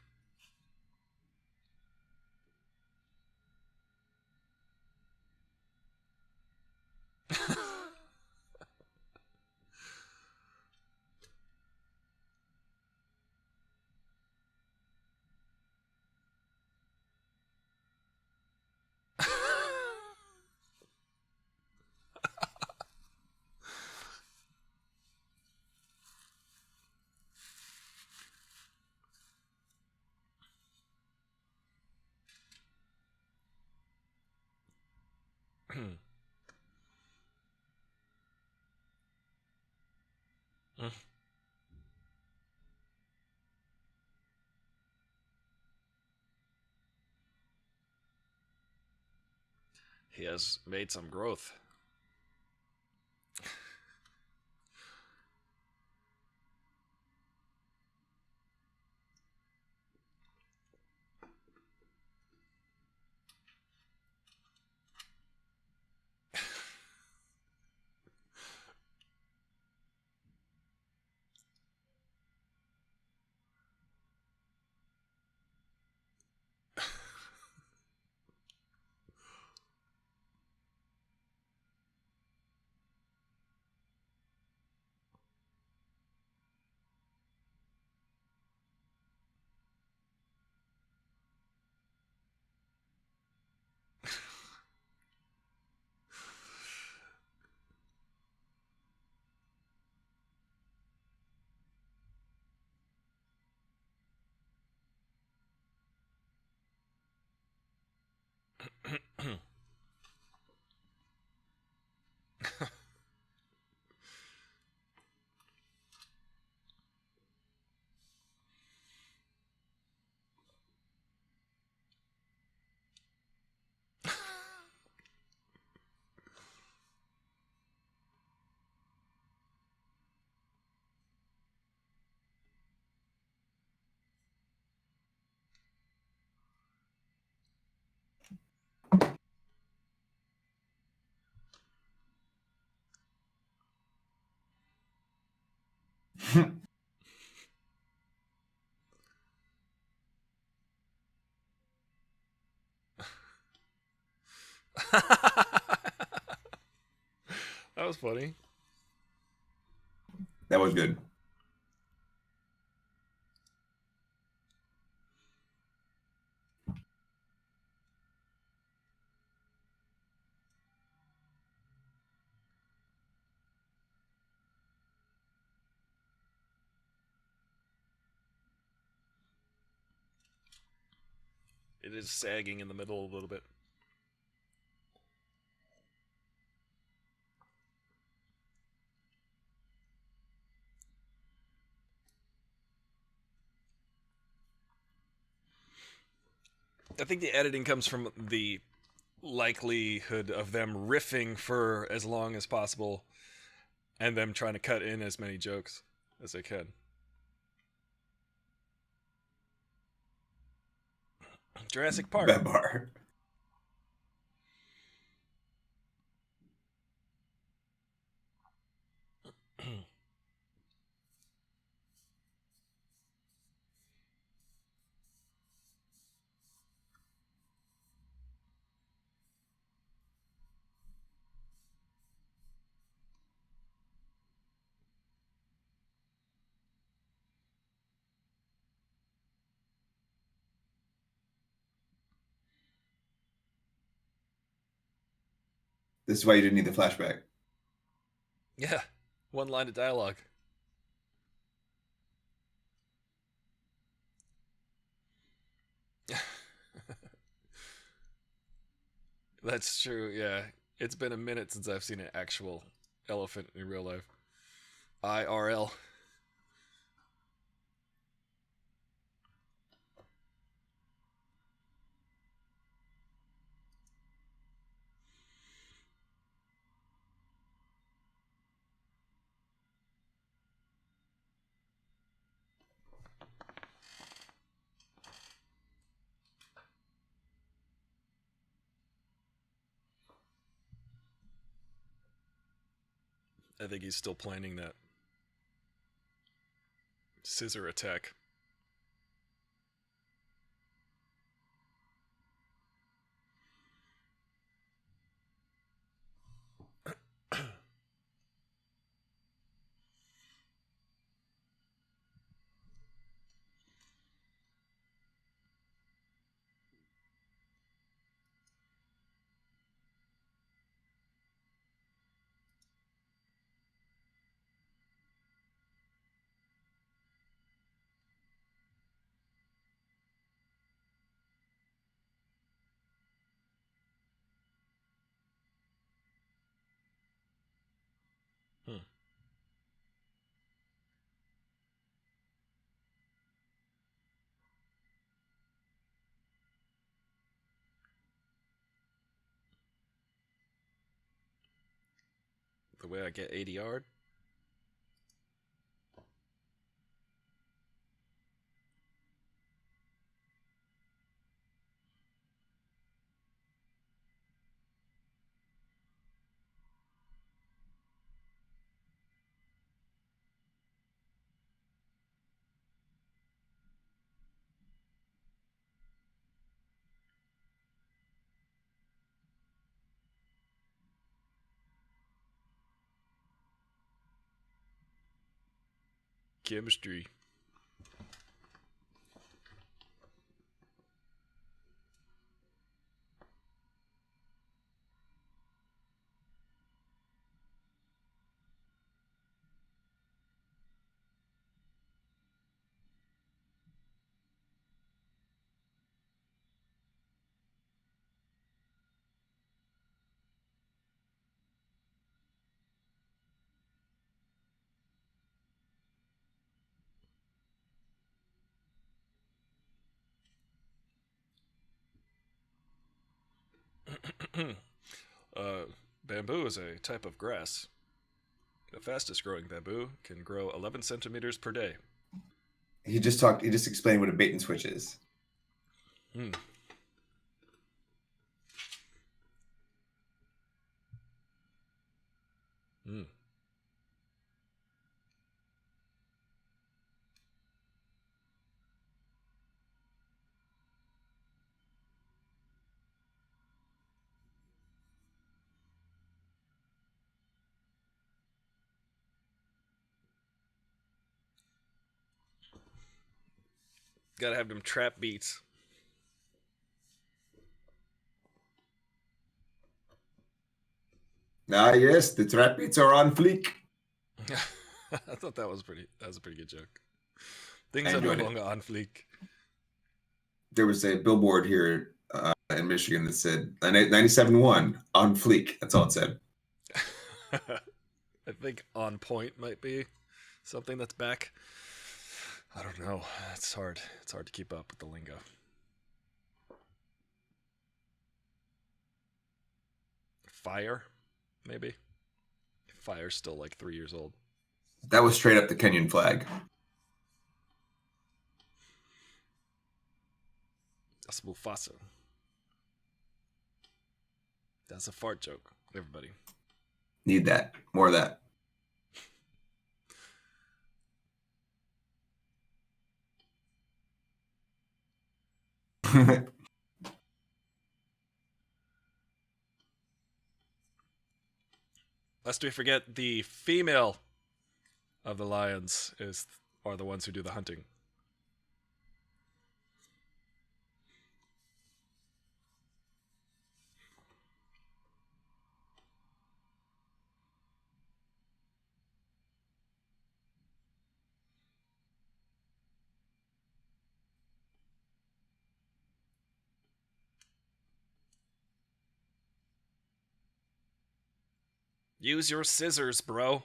He has made some growth. That was funny. That was good. It is sagging in the middle a little bit. I think the editing comes from the likelihood of them riffing for as long as possible and them trying to cut in as many jokes as they can. Jurassic Park. That bar. This is why you didn't need the flashback. Yeah, one line of dialogue. That's true, yeah. It's been a minute since I've seen an actual elephant in real life. IRL. I think he's still planning that scissor attack. Hmm. The way I get 80 yard? Chemistry. Bamboo is a type of grass. The fastest growing bamboo can grow 11 centimeters per day. He just explained what a bait and switch is. Hmm. Hmm. Gotta have them trap beats. Ah, yes, the trap beats are on fleek. I thought that was a pretty good joke. Things I are no enjoyed it. longer on fleek. There was a billboard here in Michigan that said 97.1 on fleek. That's all it said. I think on point might be something that's back. I don't know. It's hard. It's hard to keep up with the lingo. Fire, maybe. Fire's still like 3 years old. That was straight up the Kenyan flag. That's Mufasa. That's a fart joke, everybody. Need that. More of that. Lest we forget, the female of the lions are the ones who do the hunting. Use your scissors, bro.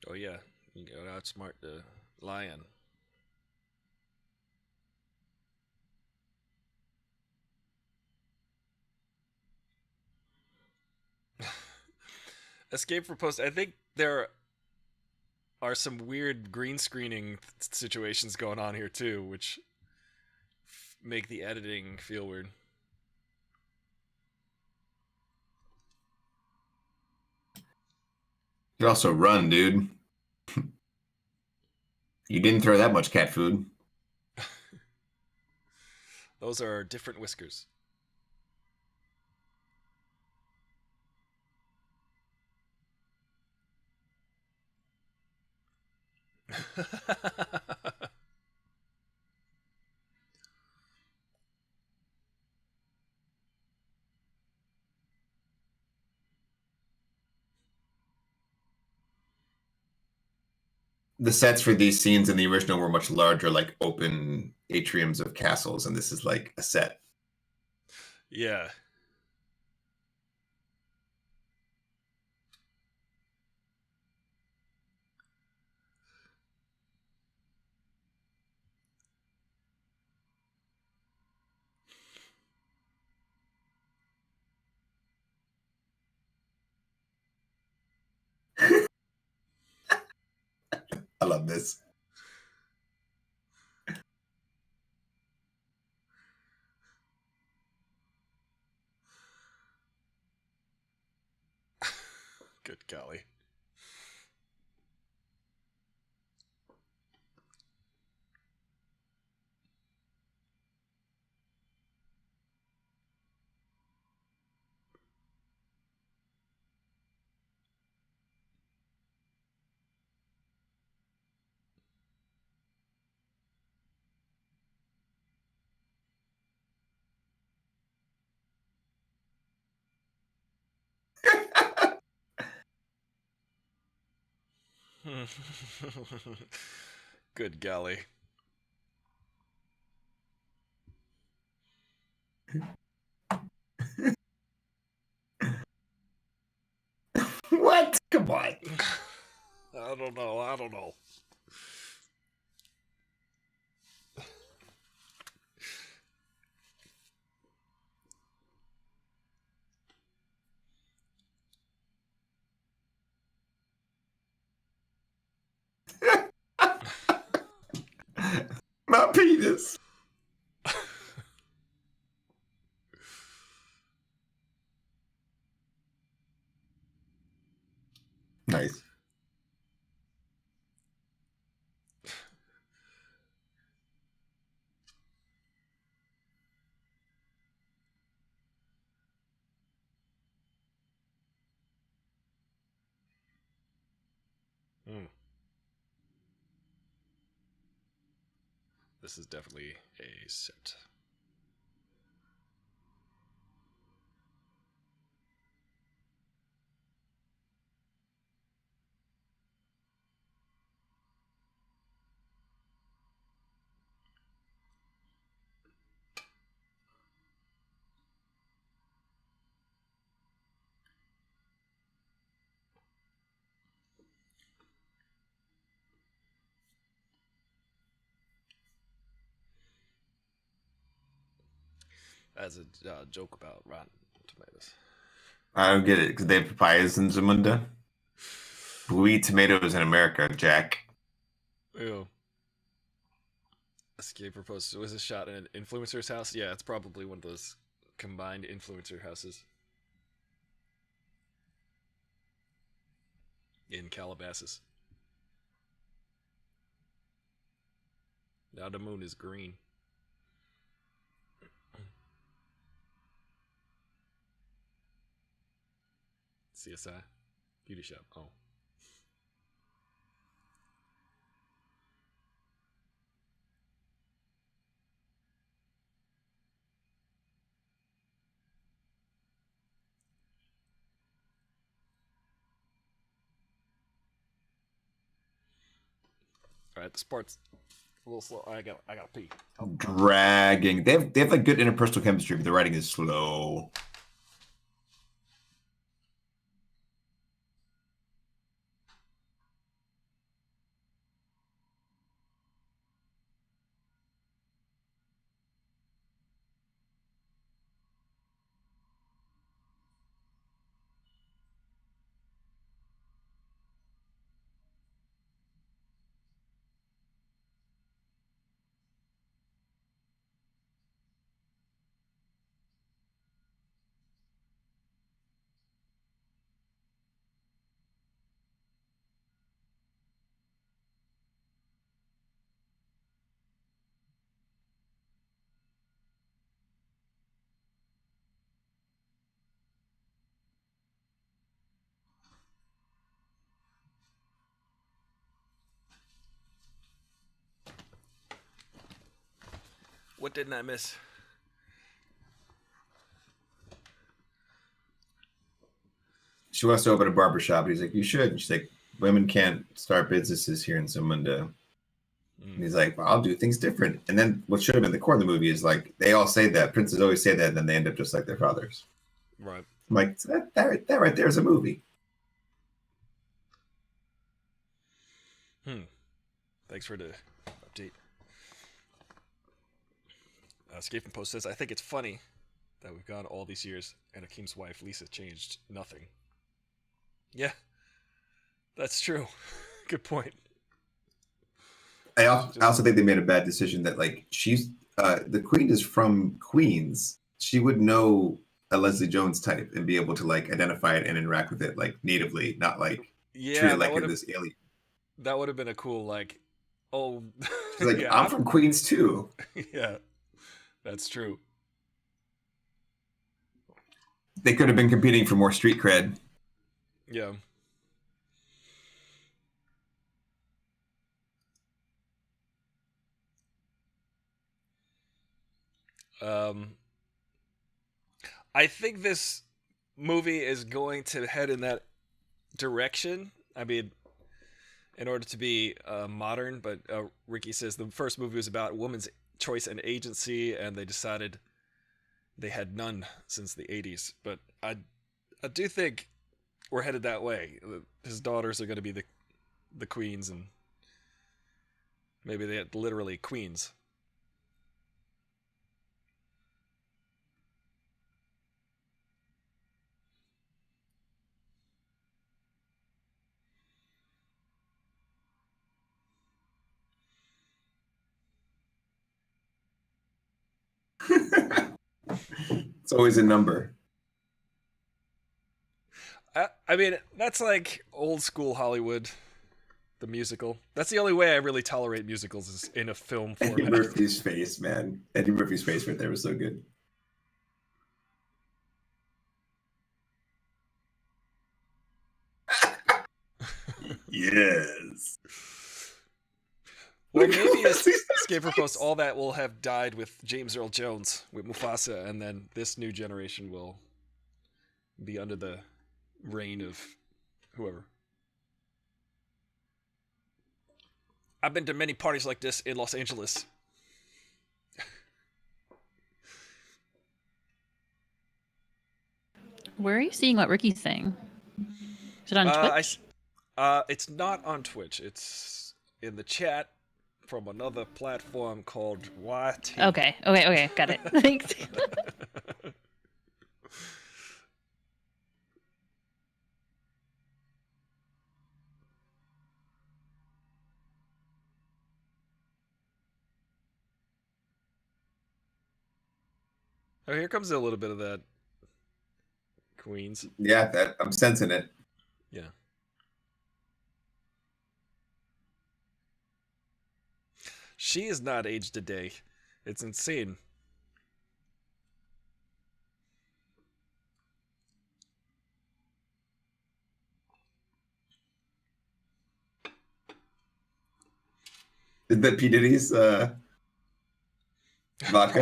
Oh yeah, you gotta outsmart the lion. Escape from post. I think there are some weird green screening situations going on here too, which make the editing feel weird. You also run, dude. You didn't throw that much cat food. Those are different whiskers. The sets for these scenes in the original were much larger, like open atriums of castles, and this is like a set. Yeah. I love this. Good golly. Good golly. What? Come on. I don't know. I don't know. My penis. Nice. Hmm. This is definitely a set. As a joke about Rotten Tomatoes. I don't get it because they have papayas in Zamunda. We eat tomatoes in America, Jack. Ew. Escape proposed. Was this shot in an influencer's house? Yeah, it's probably one of those combined influencer houses in Calabasas. Now the moon is green. CSI? Beauty shop. Oh. All right, this part's a little slow. I gotta pee. Dragging. They have like good interpersonal chemistry, but the writing is slow. What didn't I miss? She wants to open a barbershop. He's like, you should. And she's like, women can't start businesses here in Zamunda. And he's like, well, I'll do things different. And then what should have been the core of the movie is like, they all say that. Princes always say that, and then they end up just like their fathers. Right. I'm like, that right there is a movie. Thanks for the update. Escape from Post says, I think it's funny that we've gone all these years and Akeem's wife, Lisa, changed nothing. Yeah, that's true. Good point. I also think they made a bad decision that like she's the queen is from Queens. She would know a Leslie Jones type and be able to like identify it and interact with it like natively, not like treat it like you're this alien. That would have been a cool like, oh, she's like, yeah, I'm from Queens too. Yeah, that's true. They could have been competing for more street cred. Yeah. I think this movie is going to head in that direction. I mean, in order to be modern, but Ricky says the first movie was about women's choice and agency, and they decided they had none since the 80s. But I do think we're headed that way. His daughters are going to be the queens, and maybe they're literally queens. It's always a number. I mean, that's like old school Hollywood, the musical. That's the only way I really tolerate musicals is in a film format. Eddie Murphy's face, man. Eddie Murphy's face right there was so good. Yes. Well, maybe Escape from Post, all that will have died with James Earl Jones, with Mufasa, and then this new generation will be under the reign of whoever. I've been to many parties like this in Los Angeles. Where are you seeing what Ricky's saying? Is it on Twitch? It's not on Twitch. It's in the chat from another platform called YT. Okay, got it. Thanks. Oh, here comes a little bit of that Queens. Yeah, that I'm sensing it. Yeah. She is not aged a day. It's insane. Is that P. Diddy's vodka?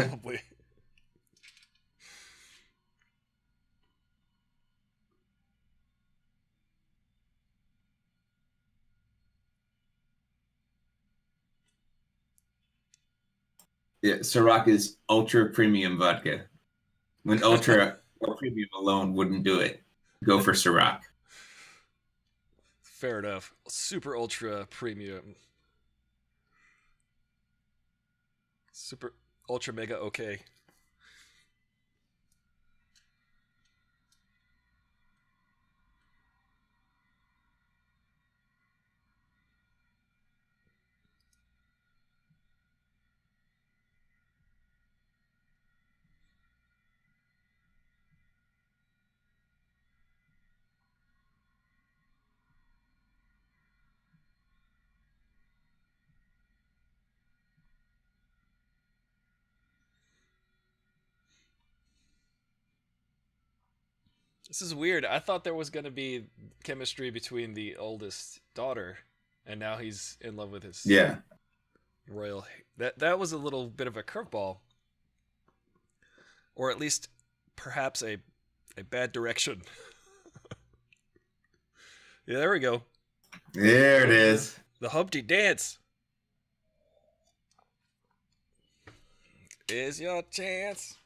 Probably. Yeah, Ciroc is ultra premium vodka. When ultra or premium alone wouldn't do it, go for Ciroc. Fair enough. Super ultra premium. Super ultra mega okay. This is weird. I thought there was going to be chemistry between the oldest daughter, and now he's in love with his Yeah. royal. That was a little bit of a curveball, or at least perhaps a bad direction. Yeah, there we go. There it is. The Humpty Dance is your chance.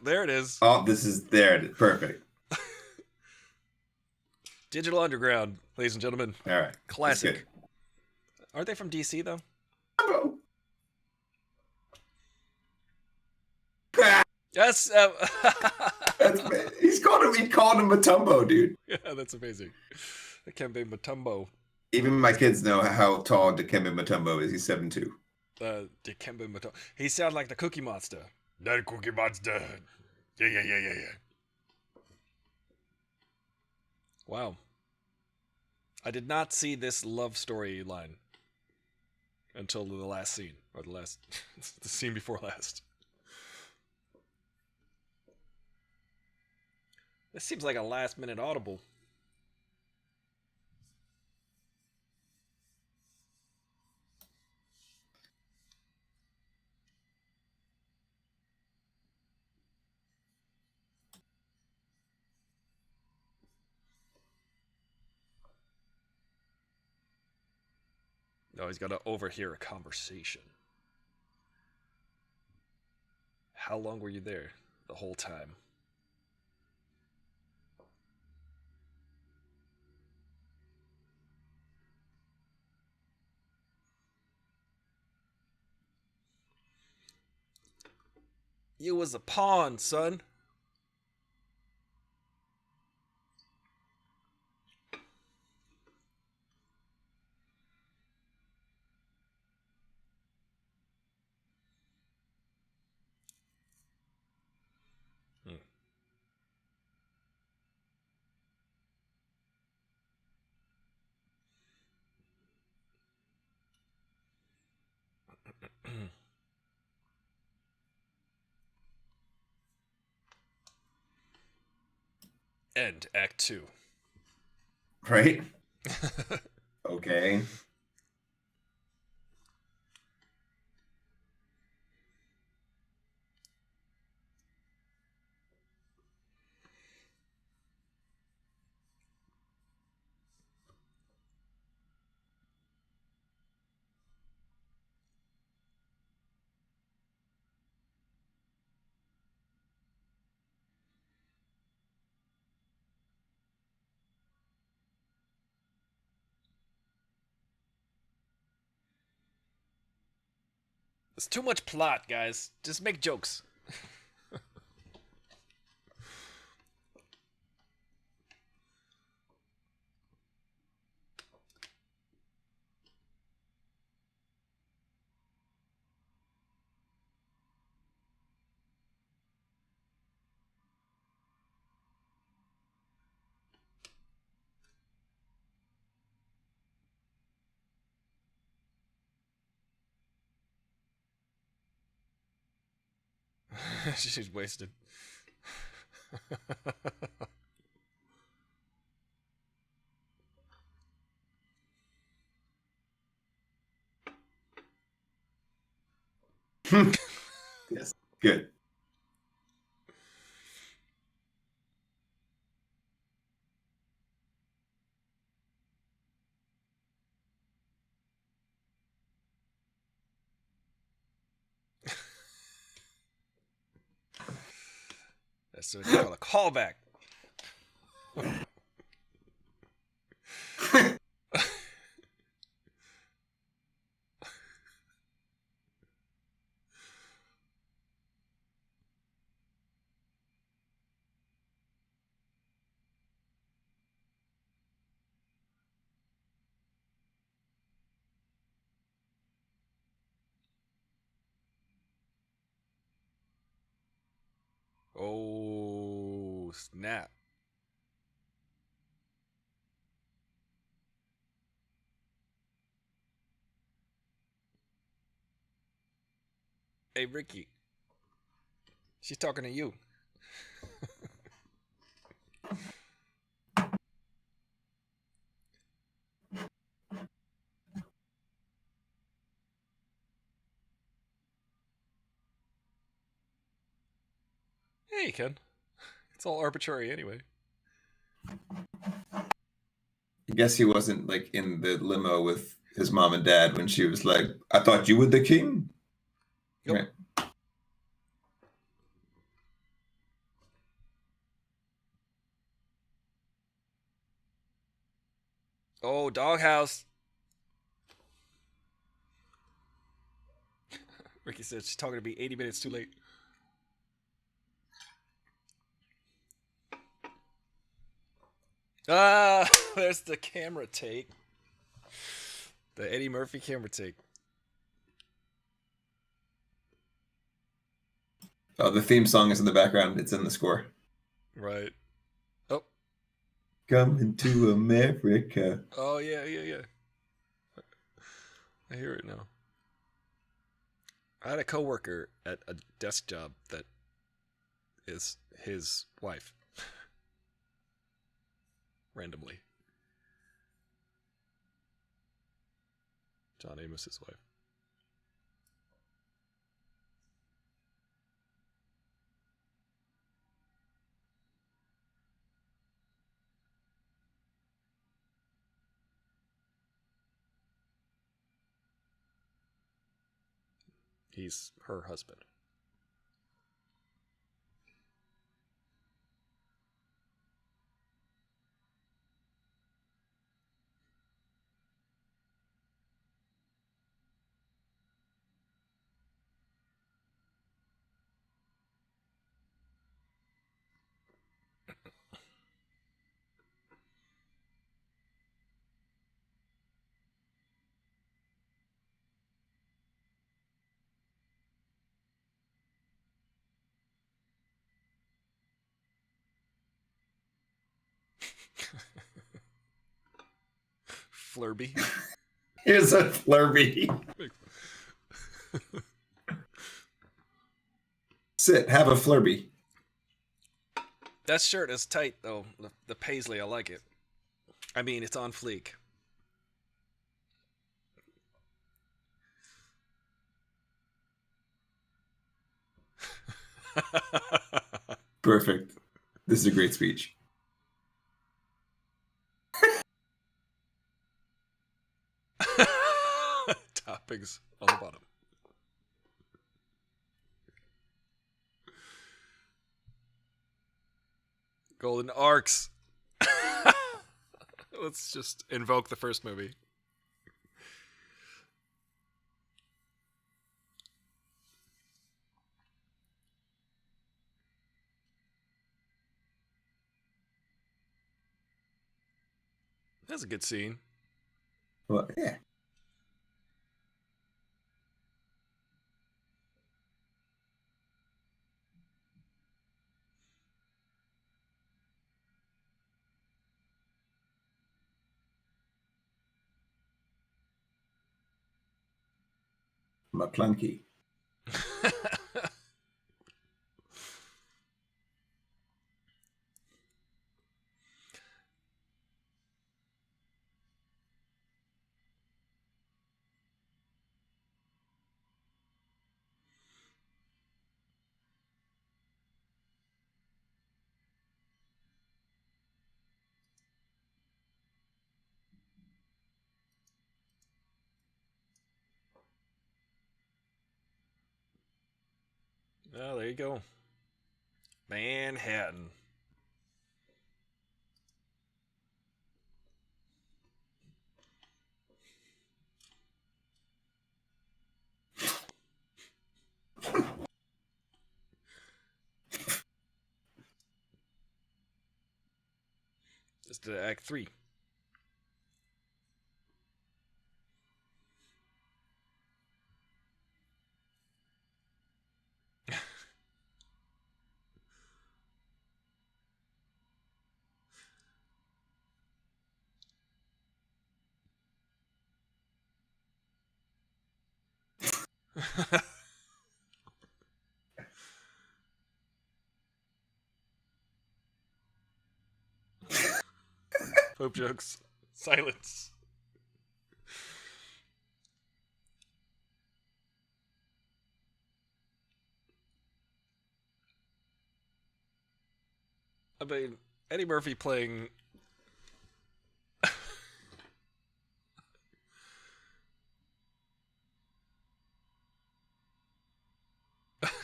There it is. Oh, there it is. Perfect. Digital Underground, ladies and gentlemen. All right. Classic. Aren't they from DC though? Oh. Yes. He called him Matumbo, dude. Yeah, that's amazing. Dikembe Mutombo. Even my kids know how tall Dikembe Mutombo is. He's 7'2". Dikembe Mutombo. He sounds like the Cookie Monster. That Cookie Monster. Yeah. Wow. I did not see this love story line until the last scene, or the scene before last. This seems like a last-minute audible. No, he's got to overhear a conversation. How long were you there? The whole time. You was a pawn, son. End Act 2. Right? Okay. There's too much plot, guys. Just make jokes. She's wasted. Yes. Good. That's what you call a callback. Oh, snap. Hey, Ricky. She's talking to you. Hey, Ken. It's all arbitrary anyway. I guess he wasn't like in the limo with his mom and dad when she was like, "I thought you were the king." Yep. Right. Oh, doghouse. Ricky said she's talking to me 80 minutes too late. Ah, there's the camera take. The Eddie Murphy camera take. Oh, the theme song is in the background. It's in the score. Right. Oh. Coming to America. Oh, yeah. I hear it now. I had a coworker at a desk job that is his wife. Randomly. John Amos's wife. He's her husband. Flurby. Here's a Flurby. Sit, have a Flurby. That shirt is tight, though. The paisley, I like it. I mean, it's on fleek. Perfect. This is a great speech. Toppings on the bottom. Golden arcs. Let's just invoke the first movie. That's a good scene. Well, yeah. McClunky. Oh, there you go. Manhattan. Just Act 3. Pope jokes. Silence. I mean, Eddie Murphy playing...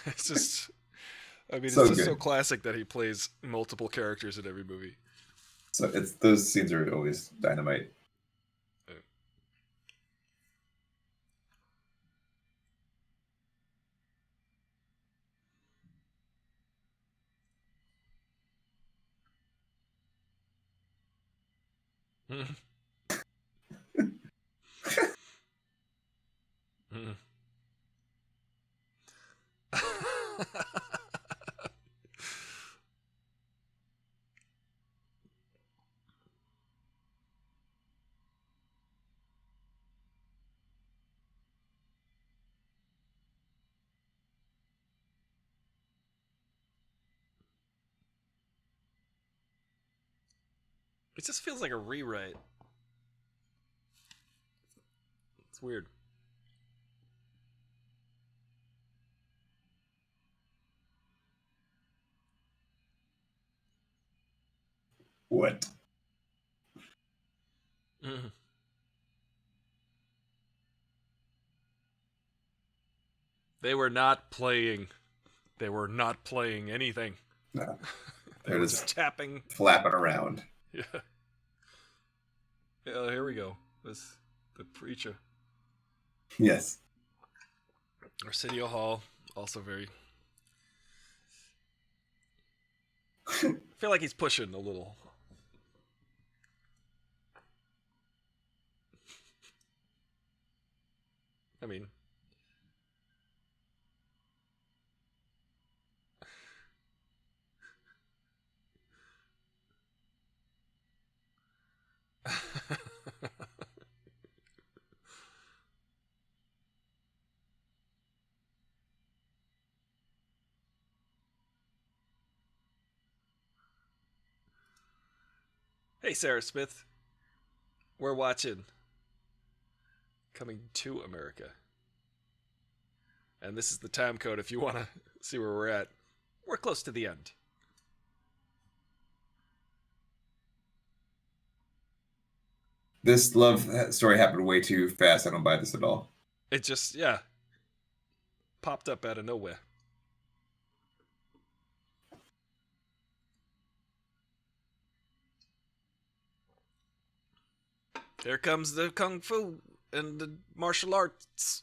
It's just... I mean, So it's just good. so classic that he plays multiple characters in every movie. So it's those scenes are always dynamite. Mm. Mm. It just feels like a rewrite. It's weird. What? Mm. They were not playing. They were not playing anything. No. They They're were just just tapping. flapping around. Yeah. Yeah, here we go. This the preacher. Yes. Arsenio Hall, also very... I feel like he's pushing a little. I mean... Hey, Sarah Smith. We're watching Coming to America. And this is the time code if you want to see where we're at. We're close to the end. This love story happened way too fast. I don't buy this at all. It just, yeah, popped up out of nowhere. Here comes the kung fu and the martial arts.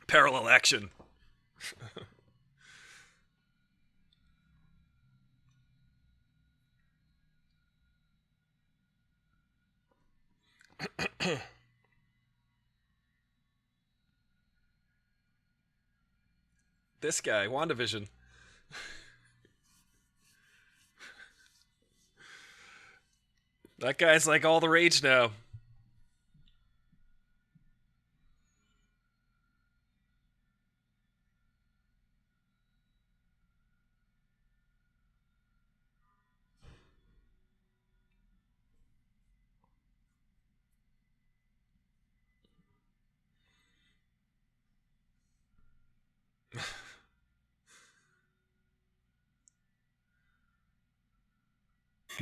Parallel action. This guy, WandaVision. That guy's like all the rage now.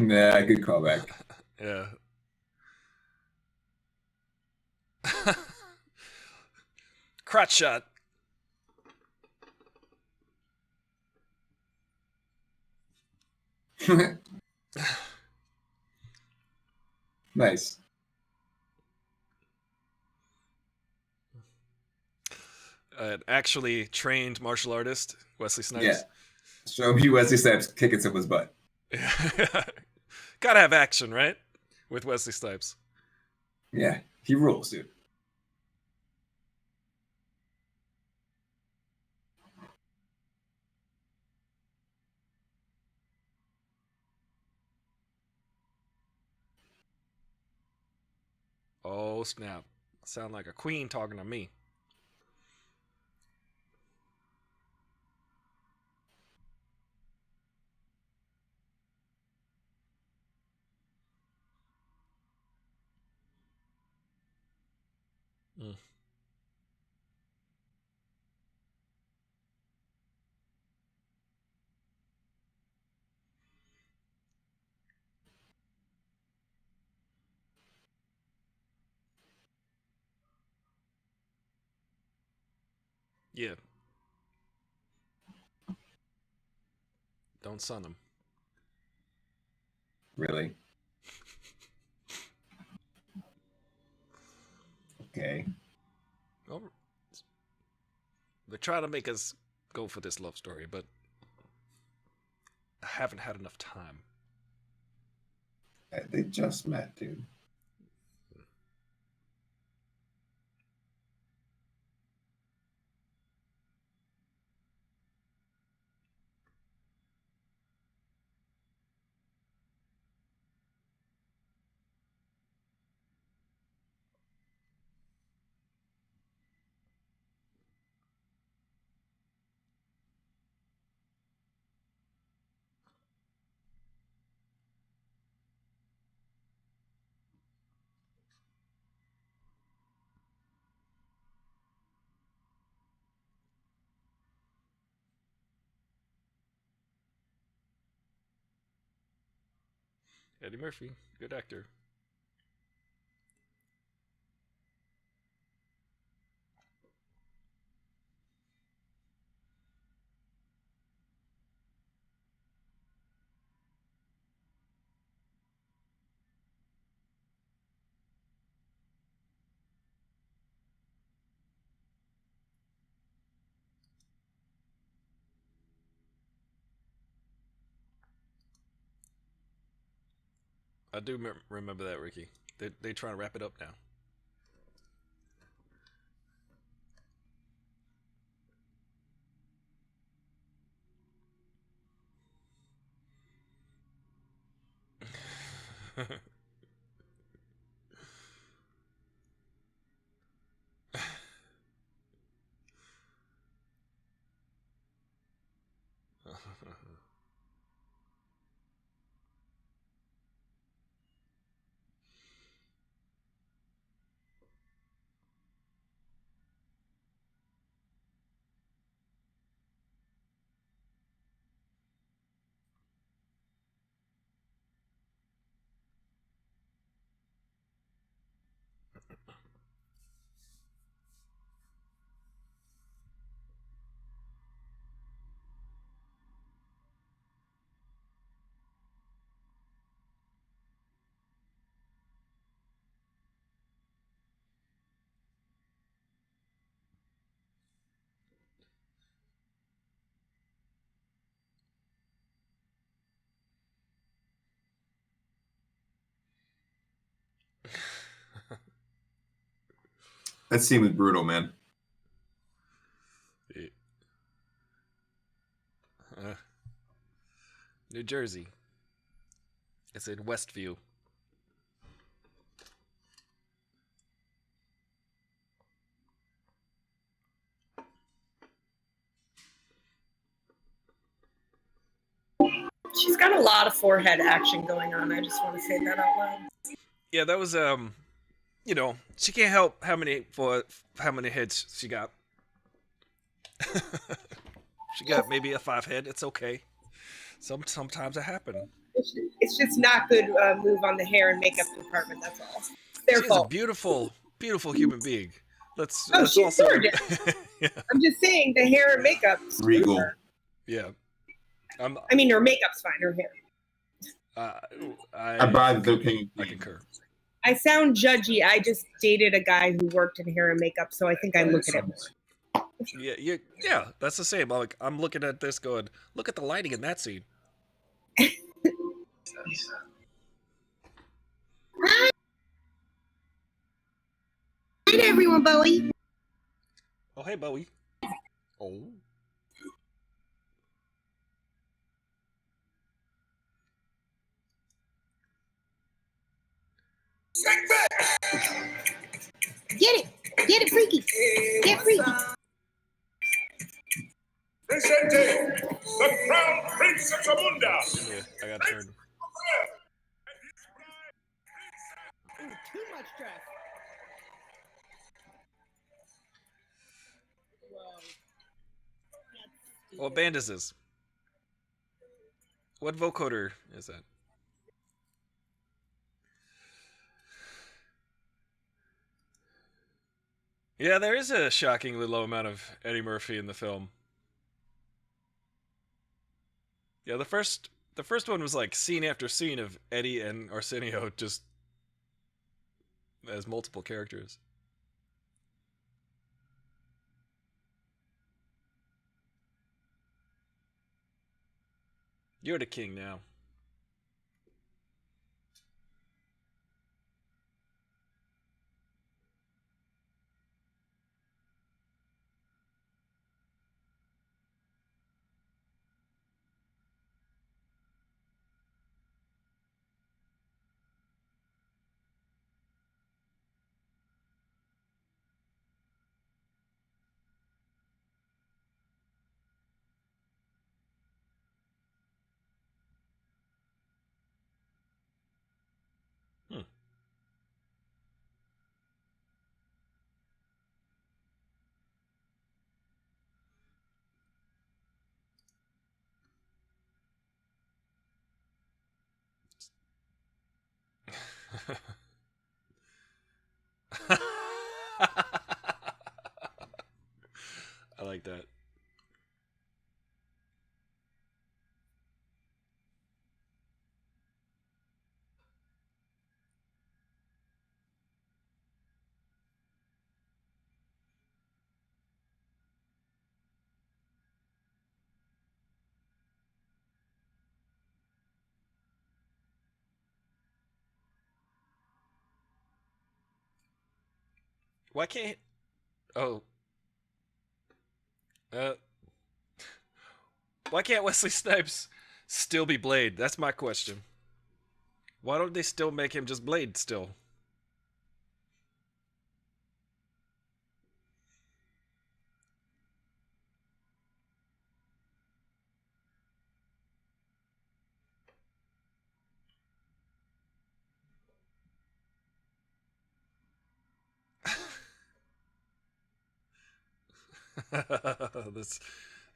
Nah, good callback. Yeah. Crotch shot. Nice. An actually trained martial artist, Wesley Snipes. Yeah. Show me Wesley Snipes kicking someone's butt. Gotta have action, right? With Wesley Snipes. Yeah, he rules, dude. Oh, snap. Sound like a queen talking to me. Mm. Yeah. Don't sun him. Really? Okay. Well, they're trying to make us go for this love story, but I haven't had enough time. They just met, dude. Eddie Murphy, good actor. I do remember that, Ricky. They trying to wrap it up now. That scene was brutal, man. New Jersey. It's in Westview. She's got a lot of forehead action going on. I just want to say that out loud. Yeah, that was you know, she can't help how many heads she got. She got maybe a 5 head. It's okay. Sometimes it happens. It's just not good move on the hair and makeup department. That's all. Their She's a fault. beautiful, beautiful human being. Let's Oh, let's she's also gorgeous. yeah. I'm just saying the hair and makeup. Regal. Yeah. I mean, her makeup's fine. Her hair. I buy the king. I concur. I sound judgy. I just dated a guy who worked in hair and makeup, so I think I look at it more. Yeah, that's the same. Like I'm looking at this going, look at the lighting in that scene. Hi everyone, Bowie. Oh, hey, Bowie. Oh. Get it, freaky. Get freaky. Presente, the crown prince of Zamunda. Yeah, I got turned. Ooh, too much dress. Whoa. What band is this? What vocoder is that? Yeah, there is a shockingly low amount of Eddie Murphy in the film. Yeah, the first one was like scene after scene of Eddie and Arsenio just as multiple characters. You're the king now. I like that. Why can't... Oh. Why can't Wesley Snipes still be Blade? That's my question. Why don't they still make him just Blade still? That's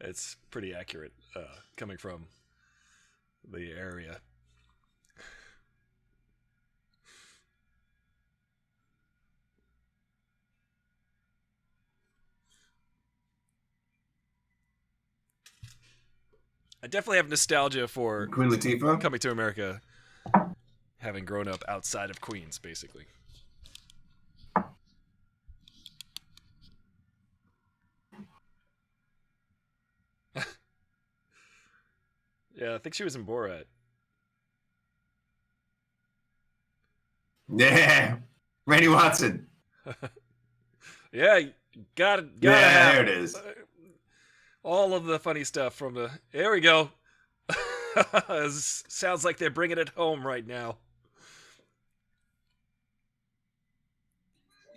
it's pretty accurate coming from the area. I definitely have nostalgia for Queen Latifah. Coming to America, having grown up outside of Queens, basically. Yeah, I think she was in Borat. Yeah, Randy Watson. Yeah, gotta Yeah, have there it is. all of the funny stuff from the... There we go. Sounds like they're bringing it home right now.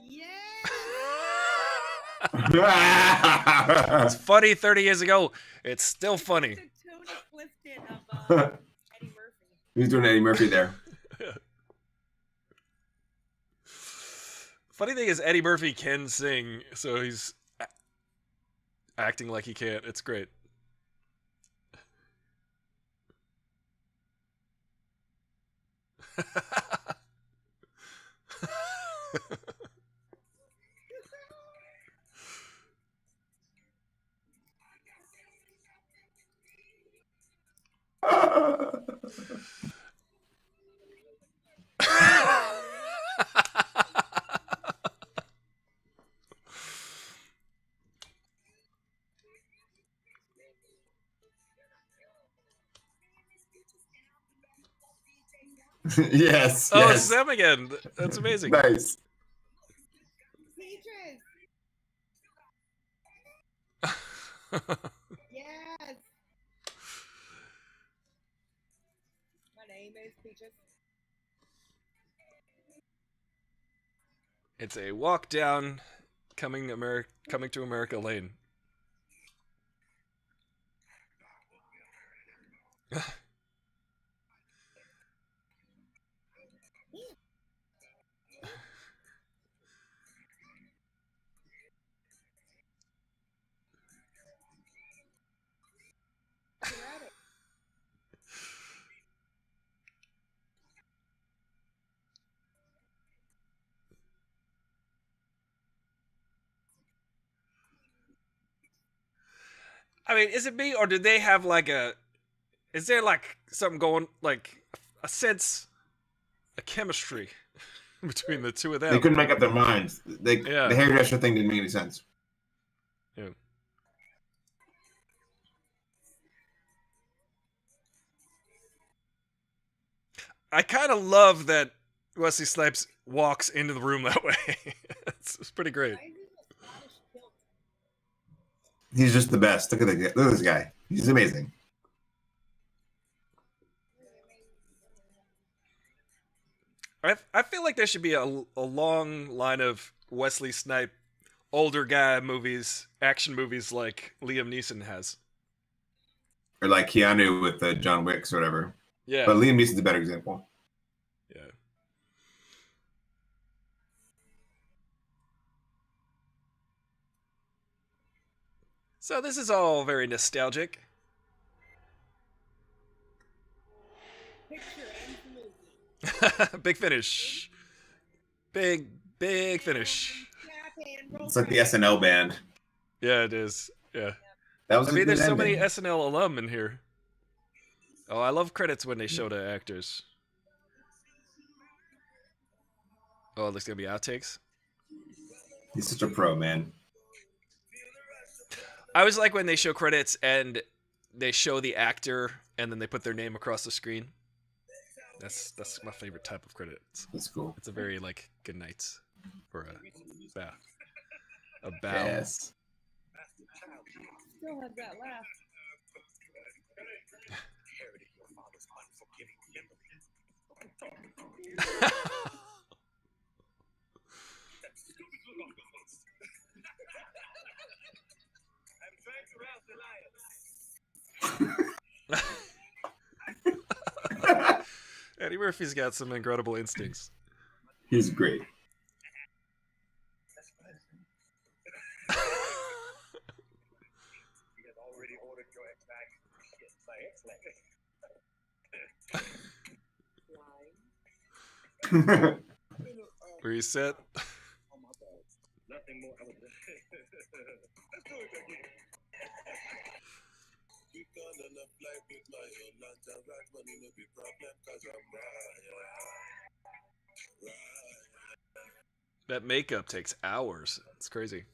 Yeah. It's funny 30 years ago. It's still funny. The Tony Clifton of Eddie Murphy. He's doing Eddie Murphy there. Funny thing is, Eddie Murphy can sing, so he's acting like he can't. It's great. Yes. Oh, yes. Sam again. That's amazing. Nice. Peaches. Yes. My name is Peaches. It's a walk down coming to America lane. I mean, is it me or do they have like a? Is there like something going like a sense, a chemistry between the two of them? They couldn't make up their minds. Yeah. The hairdresser thing didn't make any sense. Yeah. I kind of love that Wesley Snipes walks into the room that way. it's pretty great. He's just the best. Look at this guy. He's amazing. I feel like there should be a long line of Wesley Snipe older guy movies, action movies like Liam Neeson has. Or like Keanu with John Wicks or whatever. Yeah. But Liam Neeson's a better example. Yeah. So this is all very nostalgic. Big finish. Big finish. It's like the SNL band. Yeah, it is. Yeah. That was I mean, there's so many ending. SNL alum in here. Oh, I love credits when they show the actors. Oh, there's gonna be outtakes. He's such a pro, man. I always like when they show credits and they show the actor and then they put their name across the screen. That's my favorite type of credits. That's cool. It's a very like good night or a bow. A bow. Yes. Still have that laugh. Eddie Murphy's got some incredible instincts. He's great. Reset. That makeup takes hours. It's crazy.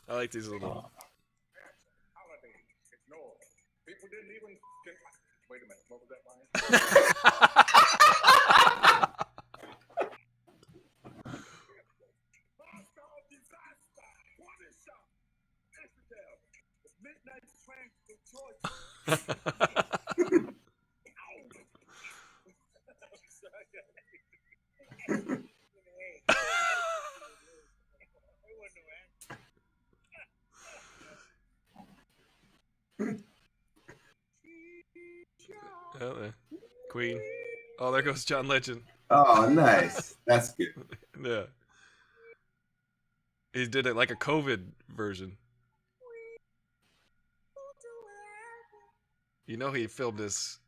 I like these little. People didn't even. Wait a minute. What was that line? Oh, Queen. Oh, there goes John Legend. Oh, nice. That's good. Yeah. He did it like a COVID version. You know he filmed this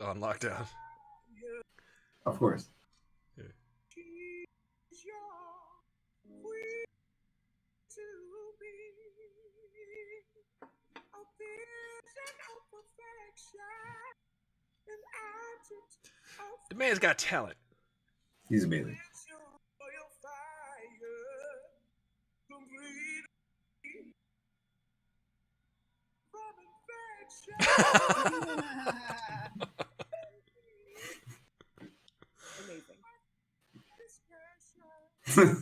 on lockdown. Of course. Yeah. The man's got talent. He's amazing. Amazing.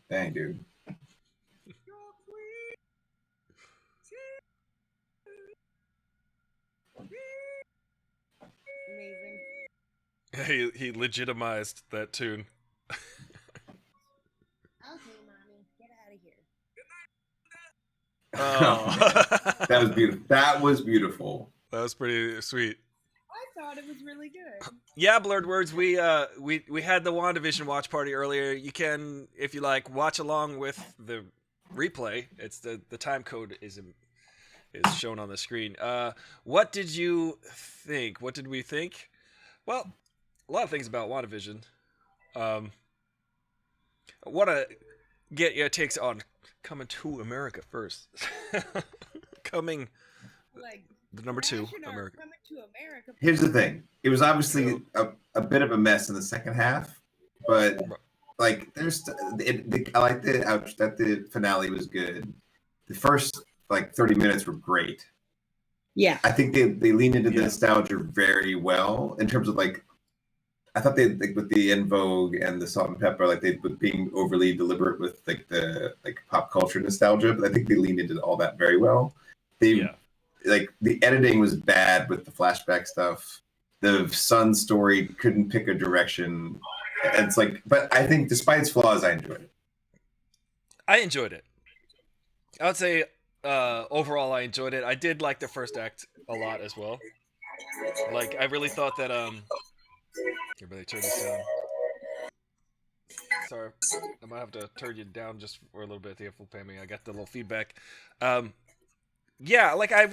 Dang, dude. Amazing. He legitimized that tune. Okay, mommy, get out of here. Oh. That was beautiful. That was beautiful. That was pretty sweet. I thought it was really good. Yeah, Blurred Words. We had the WandaVision watch party earlier. You can, if you like, watch along with the replay. It's the time code is shown on the screen. What did you think? What did we think? Well, a lot of things about WandaVision. I want to get your takes on Coming to America first. Coming, Like, the number 2, National America. Coming to America. Here's the thing. It was obviously a bit of a mess in the second half, but like there's I like that the finale was good. The first like 30 minutes were great. Yeah. I think they leaned into the nostalgia very well in terms of like I thought they like with the En Vogue and the Salt and Pepper, like they were being overly deliberate with like the like pop culture nostalgia, but I think they leaned into all that very well. Like the editing was bad with the flashback stuff. The son story couldn't pick a direction. It's like, but I think despite its flaws, I enjoyed it. I enjoyed it. I would say overall I enjoyed it. I did like the first act a lot as well. Like I really thought that everybody turn this down. Sorry, I might have to turn you down just for a little bit. The full payment. I got the little feedback. Yeah, like I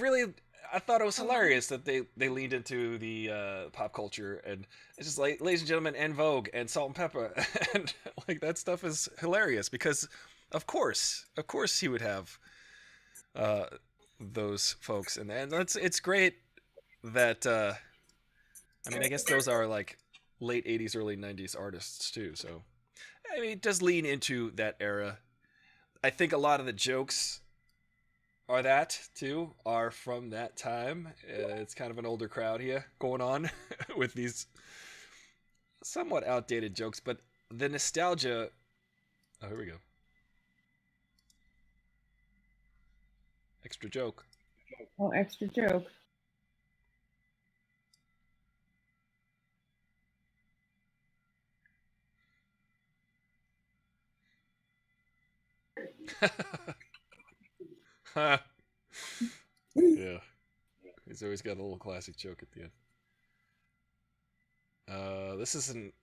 thought it was hilarious that they leaned into the pop culture, and it's just like, ladies and gentlemen, En Vogue and Salt and Pepper, and like that stuff is hilarious because, of course he would have those folks, and it's great that I mean I guess those are like late '80s, early '90s artists too, so I mean it does lean into that era. I think a lot of the jokes are from that time. It's kind of an older crowd here going on with these somewhat outdated jokes, but the nostalgia. Oh, here we go. Extra joke. Oh, extra joke. Yeah. He's always got a little classic joke at the end. This is an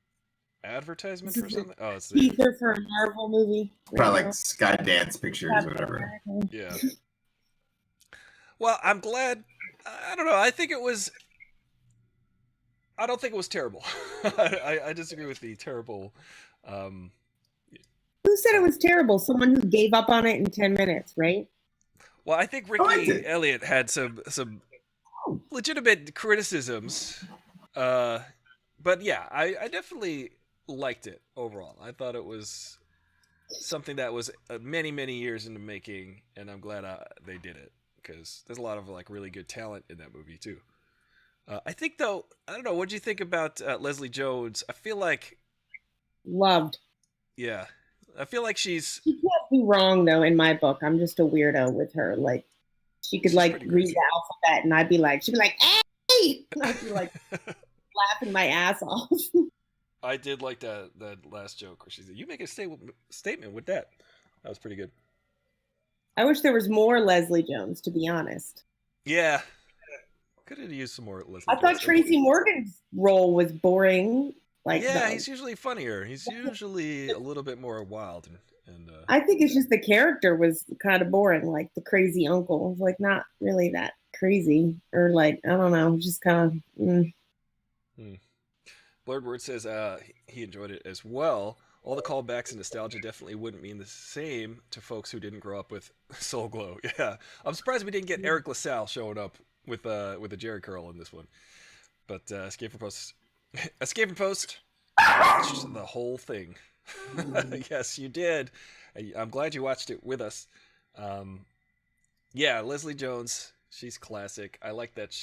advertisement for something? Oh, it's the Teaser for a Marvel movie. Probably like Skydance pictures or whatever. yeah. Well, I'm glad. I don't know. I don't think it was terrible. I disagree with the terrible. Who said it was terrible? Someone who gave up on it in 10 minutes, right? Well, I think Ricky Elliott had some legitimate criticisms, but yeah, I definitely liked it overall. I thought it was something that was many years in the making, and I'm glad they did it because there's a lot of like really good talent in that movie too. I think though, I don't know, what do you think about Leslie Jones? I feel like Loved. yeah, I feel like she's. She can't be wrong though. In my book, I'm just a weirdo with her. Like, she could like read the alphabet, and she'd be like, "Hey!" And I'd be like laughing my ass off. I did like that last joke where she said, "You make a statement with that." That was pretty good. I wish there was more Leslie Jones, to be honest. Yeah. Could have used some more Leslie I thought Jones. Tracy Morgan's role was boring. Yeah, he's usually funnier. He's usually a little bit more wild. And I think it's just the character was kind of boring, like the crazy uncle. It was like not really that crazy, or like I don't know, just kind of. Blurred Word says he enjoyed it as well. All the callbacks and nostalgia definitely wouldn't mean the same to folks who didn't grow up with Soul Glow. Yeah, I'm surprised we didn't get Eric LaSalle showing up with a Jerry curl in this one. But Escape from Post, watched the whole thing. Yes, you did. I'm glad you watched it with us. Yeah, Leslie Jones, she's classic. I like that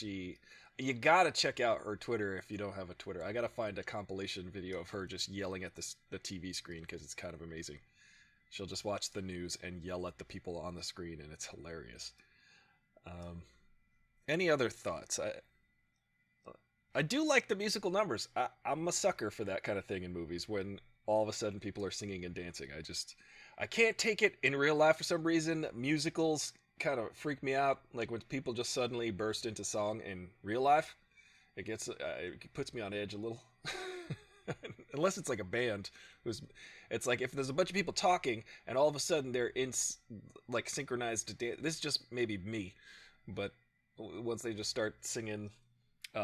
you gotta check out her Twitter if you don't have a Twitter. I gotta find a compilation video of her just yelling at the TV screen because it's kind of amazing. She'll just watch the news and yell at the people on the screen, and it's hilarious. Any other thoughts? I do like the musical numbers. I'm a sucker for that kind of thing in movies when all of a sudden people are singing and dancing. I can't take it in real life for some reason. Musicals kind of freak me out. Like when people just suddenly burst into song in real life, it puts me on edge a little. Unless it's like a band it's like if there's a bunch of people talking and all of a sudden they're in like synchronized dance. This is just maybe me, but once they just start singing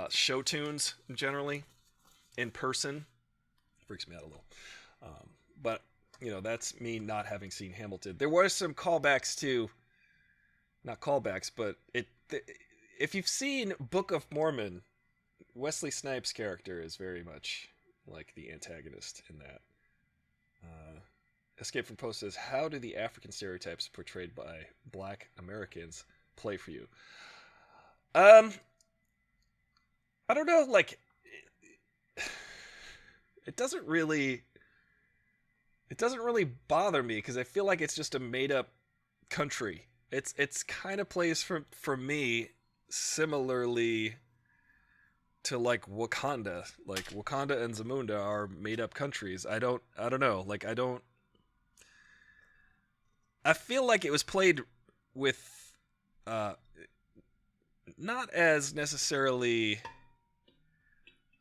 show tunes generally in person, it freaks me out a little. But that's me not having seen Hamilton. There were some callbacks to, not callbacks, but if you've seen Book of Mormon, Wesley Snipes' character is very much like the antagonist in that. Escape from Post says, how do the African stereotypes portrayed by Black Americans play for you? I don't know, like it doesn't really bother me because I feel like it's just a made up country. It's kind of plays for me similarly to like Wakanda. Like Wakanda and Zamunda are made up countries. I don't know. Like I feel like it was played with not as necessarily,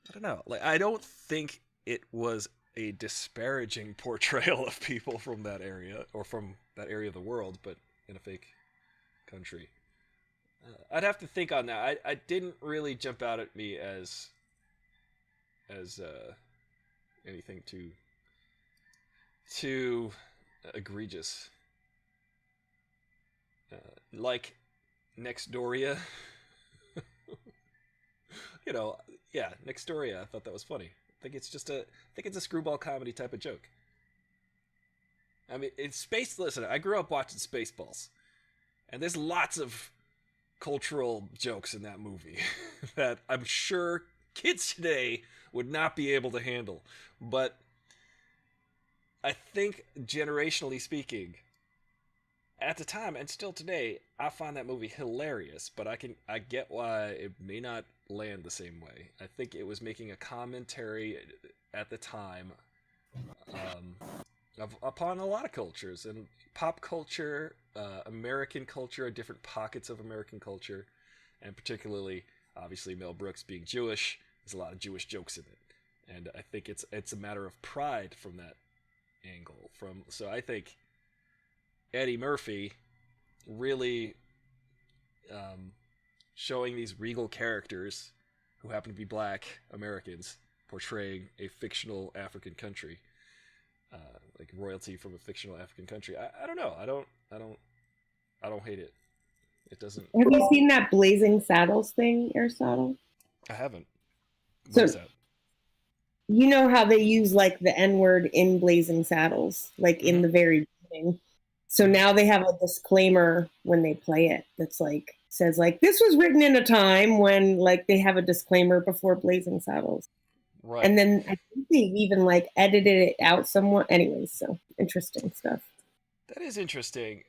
I don't know. Like I don't think it was a disparaging portrayal of people from that area or from that area of the world, but in a fake country. I'd have to think on that. I didn't really jump out at me as anything too egregious. Like Nextdoria. Yeah, Nextdoria. I thought that was funny. I think it's a screwball comedy type of joke. I mean, listen, I grew up watching Spaceballs, and there's lots of cultural jokes in that movie that I'm sure kids today would not be able to handle. But I think, generationally speaking, at the time and still today, I find that movie hilarious, but I get why it may not land the same way. I think it was making a commentary at the time upon a lot of cultures and pop culture, American culture, different pockets of American culture, and particularly, obviously, Mel Brooks being Jewish. There's a lot of Jewish jokes in it, and I think it's a matter of pride from that angle. So I think Eddie Murphy really showing these regal characters who happen to be Black Americans portraying a fictional African country, like royalty from a fictional African country. I don't know. I don't hate it. It doesn't. Have you seen that Blazing Saddles thing, Aristotle? I haven't. So, what is that? You know how they use like the N-word in Blazing Saddles, like in the very beginning. So now they have a disclaimer when they play it that's like says like this was written in a time when like they have a disclaimer before Blazing Saddles. Right. And then I think they even like edited it out somewhat. Anyways, so interesting stuff. That is interesting.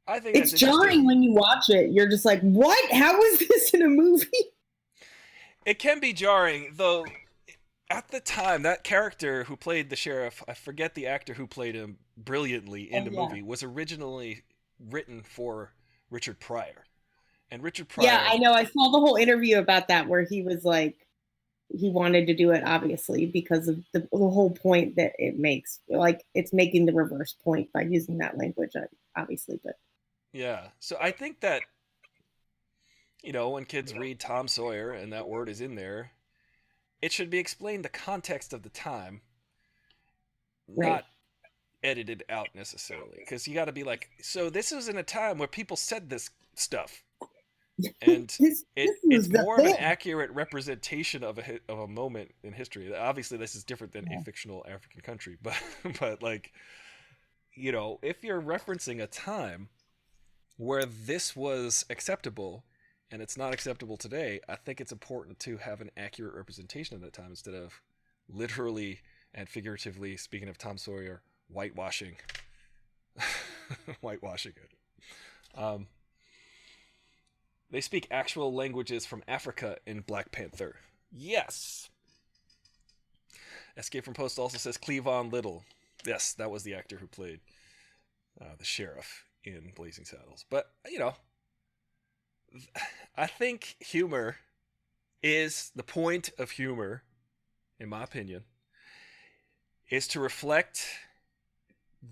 I think it's jarring when you watch it. You're just like, what? How was this in a movie? It can be jarring, though. at the time, that character who played the sheriff, I forget the actor who played him brilliantly in the movie, was originally written for Richard Pryor. And Richard Pryor... Yeah, I know. I saw the whole interview about that where he was like, he wanted to do it, obviously, because of the whole point that it makes. Like, it's making the reverse point by using that language, obviously. But yeah, so I think that, you know, when kids read Tom Sawyer and that word is in there, it should be explained the context of the time, not edited out necessarily. Because you got to be like, so this was in a time where people said this stuff. And it's more of an accurate representation of a moment in history. Obviously, this is different than a fictional African country, but like, you know, if you're referencing a time where this was acceptable and it's not acceptable today, I think it's important to have an accurate representation of that time instead of literally and figuratively, speaking of Tom Sawyer, whitewashing it. They speak actual languages from Africa in Black Panther. Yes. Escape from Post also says Cleavon Little. Yes, that was the actor who played the sheriff in Blazing Saddles. But, you know, I think humor is, the point of humor, in my opinion, is to reflect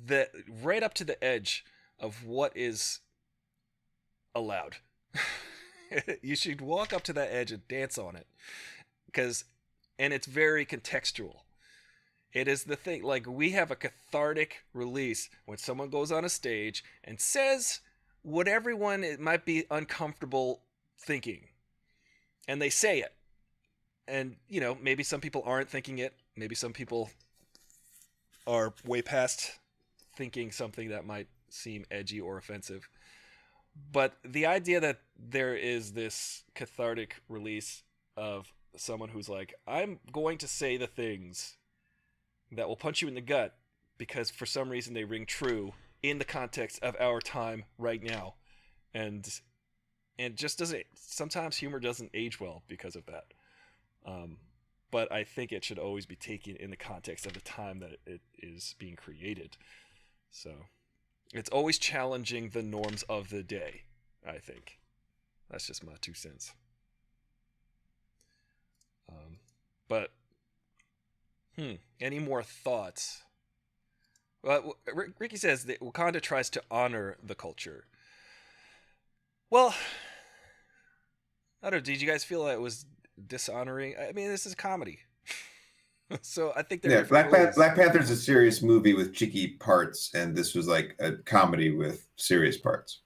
the right up to the edge of what is allowed. You should walk up to that edge and dance on it, and it's very contextual. It is the thing, like, we have a cathartic release when someone goes on a stage and says what everyone might be uncomfortable thinking, and they say it. And, you know, maybe some people aren't thinking it, maybe some people are way past thinking something that might seem edgy or offensive. But the idea that there is this cathartic release of someone who's like, I'm going to say the things that will punch you in the gut because for some reason they ring true in the context of our time right now. And just doesn't, sometimes humor doesn't age well because of that. But I think it should always be taken in the context of the time that it is being created. So it's always challenging the norms of the day, I think. That's just my 2 cents. But, any more thoughts? Well, Ricky says that Wakanda tries to honor the culture. Well, I don't know, did you guys feel that it was dishonoring? I mean, this is comedy. So I think Black Panther's a serious movie with cheeky parts, and this was like a comedy with serious parts.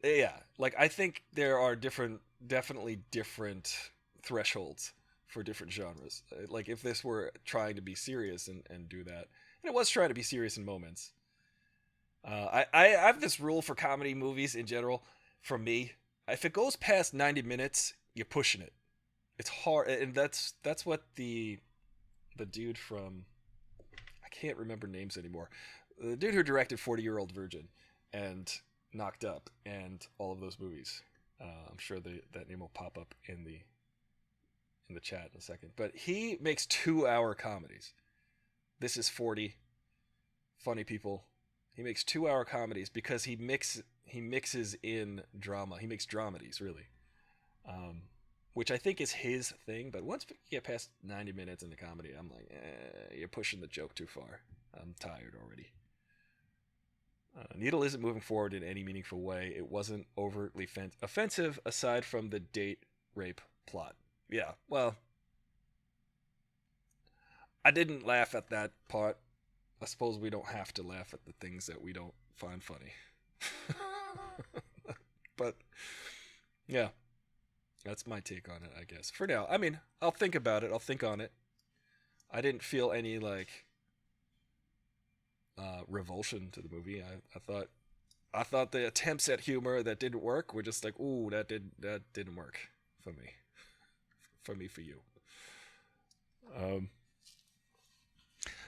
Yeah, like I think there are definitely different thresholds for different genres. Like if this were trying to be serious and do that, and it was trying to be serious in moments. I have this rule for comedy movies in general. For me, if it goes past 90 minutes, you're pushing it. It's hard, and that's what the dude from, I can't remember names anymore. The dude who directed 40-Year-Old Virgin and Knocked Up and all of those movies. I'm sure that name will pop up in the chat in a second. But he makes 2-hour comedies. This is 40. Funny People. He makes 2-hour comedies because he mixes in drama. He makes dramedies, really. Which I think is his thing, but once you get past 90 minutes in the comedy, I'm like, you're pushing the joke too far. I'm tired already. Needle isn't moving forward in any meaningful way. It wasn't overtly offensive aside from the date rape plot. Yeah, well, I didn't laugh at that part. I suppose we don't have to laugh at the things that we don't find funny. But, yeah. That's my take on it, I guess. For now. I mean, I'll think about it. I'll think on it. I didn't feel any, like, revulsion to the movie. I thought the attempts at humor that didn't work were just like, ooh, that didn't work for me. For you.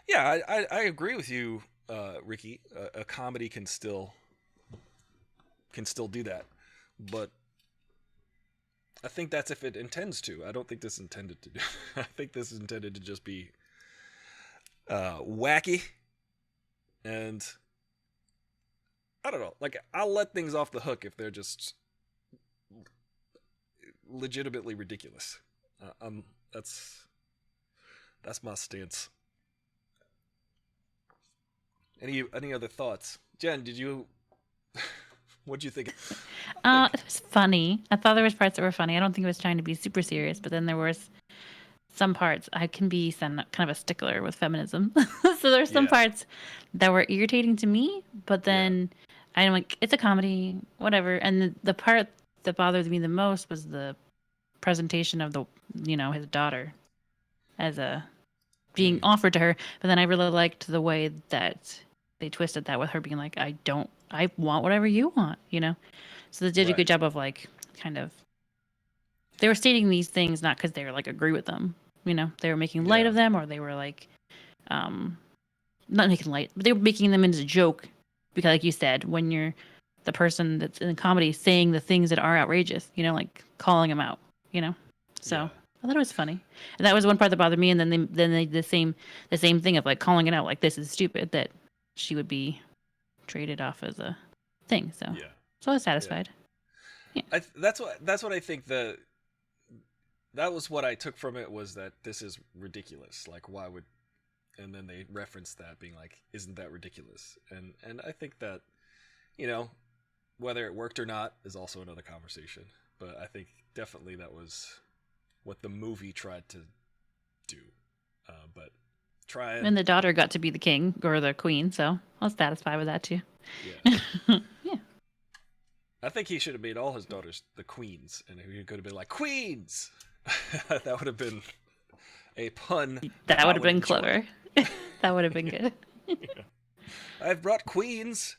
Yeah, I agree with you, Ricky. A comedy can still do that. But I think that's if it intends to. I don't think this intended to do. I think this is intended to just be wacky, and I don't know. Like, I'll let things off the hook if they're just legitimately ridiculous. That's my stance. Any other thoughts, Jen? Did you? What'd you think? It was funny. I thought there was parts that were funny. I don't think it was trying to be super serious, but then there was some parts. I can be kind of a stickler with feminism, so there's some parts that were irritating to me. But then I'm like, it's a comedy, whatever. And the part that bothered me the most was the presentation of his daughter as a being offered to her. But then I really liked the way that they twisted that with her being like, I want whatever you want, So they did a good job of like kind of, they were stating these things not because they were like agree with them, they were making light of them, or they were like, not making light, but they were making them into a joke because, like you said, when you're the person that's in the comedy saying the things that are outrageous, like calling them out, So I thought it was funny, and that was one part that bothered me. And then they did the same thing of like calling it out, like this is stupid that she would be traded off as a thing. So I was satisfied. Yeah. That's what I think that was what I took from it, was that this is ridiculous. Like, why would, and then they referenced that being like, isn't that ridiculous? And I think that, whether it worked or not is also another conversation. But I think definitely that was what the movie tried to do. And the daughter got to be the king or the queen, so I was satisfied with that too. Yeah. Yeah. I think he should have made all his daughters the queens, and he could have been like, Queens! That would have been a pun. That would have been clever. That would have been good. I've brought queens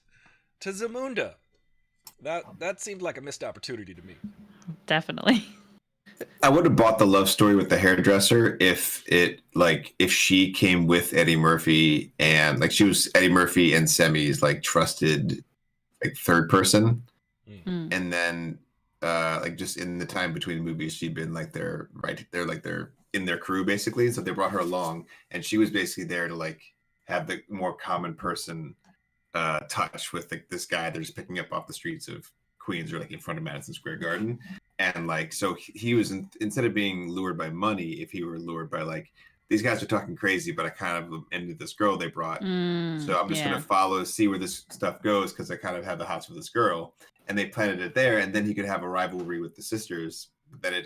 to Zamunda. That seemed like a missed opportunity to me. Definitely. I would have bought the love story with the hairdresser if she came with Eddie Murphy, and like she was Eddie Murphy and Semi's like trusted like third person. And then like just in the time between the movies, she'd been like they're in their crew basically. So they brought her along, and she was basically there to like have the more common person touch with like this guy they're just picking up off the streets of Queens or like in front of Madison Square Garden. And like, so he was instead of being lured by money, if he were lured by like, these guys are talking crazy, but I kind of into this girl they brought. So I'm just going to see where this stuff goes, because I kind of have the hots for this girl. And they planted it there, and then he could have a rivalry with the sisters. Then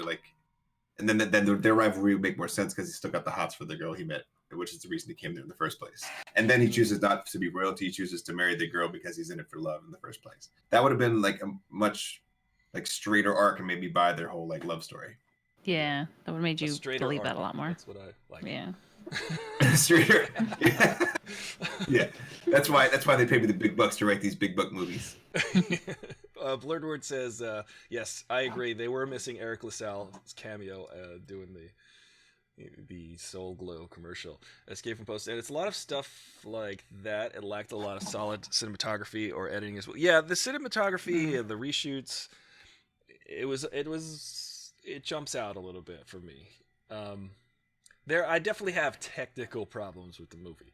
their rivalry would make more sense because he still got the hots for the girl he met, which is the reason he came there in the first place. And then he chooses not to be royalty; he chooses to marry the girl because he's in it for love in the first place. That would have been like a much like straighter arc, and maybe buy their whole like love story. Yeah, that would have made you believe that a lot more. That's what I like. Yeah. Straighter. Yeah. That's why they pay me the big bucks to write these big buck movies. Blurred Word says, yes, I agree. They were missing Eric LaSalle's cameo doing the Soul Glow commercial. Escape from Post, and it's a lot of stuff like that. It lacked a lot of solid cinematography or editing as well. Yeah, the cinematography and the reshoots, it jumps out a little bit for me. I definitely have technical problems with the movie.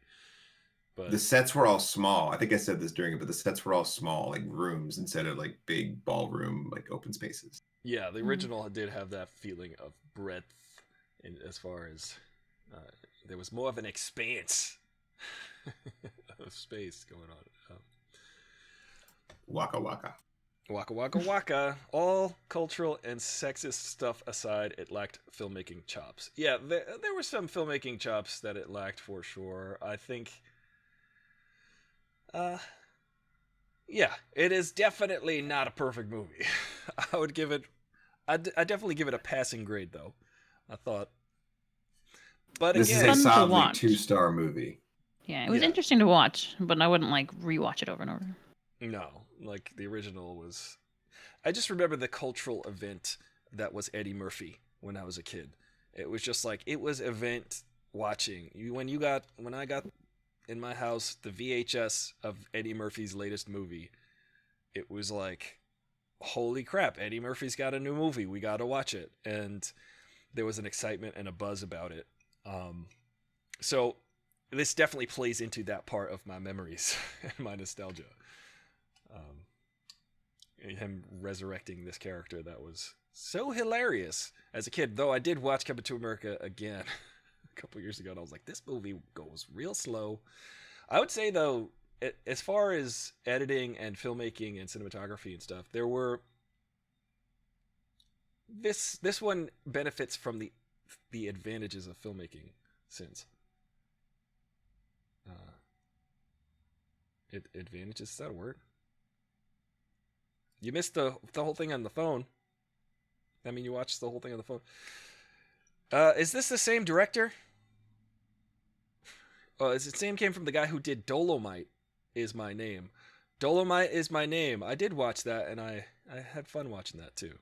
But the sets were all small. I think I said this during it, but the sets were all small, like rooms instead of like big ballroom, like open spaces. Yeah, the original did have that feeling of breadth, as far as there was more of an expanse of space going on. Waka waka. Waka waka waka. All cultural and sexist stuff aside, it lacked filmmaking chops. Yeah, there were some filmmaking chops that it lacked for sure. I think... yeah, it is definitely not a perfect movie. I would give it... I'd definitely give it a passing grade, though. I thought... But this again, is a solidly 2-star movie. Yeah, it was interesting to watch, but I wouldn't like rewatch it over and over. No, like the original was... I just remember the cultural event that was Eddie Murphy when I was a kid. It was just like, it was event watching. When I got in my house the VHS of Eddie Murphy's latest movie, it was like, holy crap, Eddie Murphy's got a new movie. We got to watch it. And there was an excitement and a buzz about it. So this definitely plays into that part of my memories and my nostalgia. Him resurrecting this character that was so hilarious as a kid. Though I did watch Coming to America again a couple years ago, and I was like, this movie goes real slow. I would say, though, as far as editing and filmmaking and cinematography and stuff, there were... This one benefits from the advantages of filmmaking since. Advantages, is that a word? You missed the whole thing on the phone. I mean, you watched the whole thing on the phone. Is this the same director? Is it same came from the guy who did Dolomite Is My Name. Dolomite Is My Name. I did watch that, and I had fun watching that too.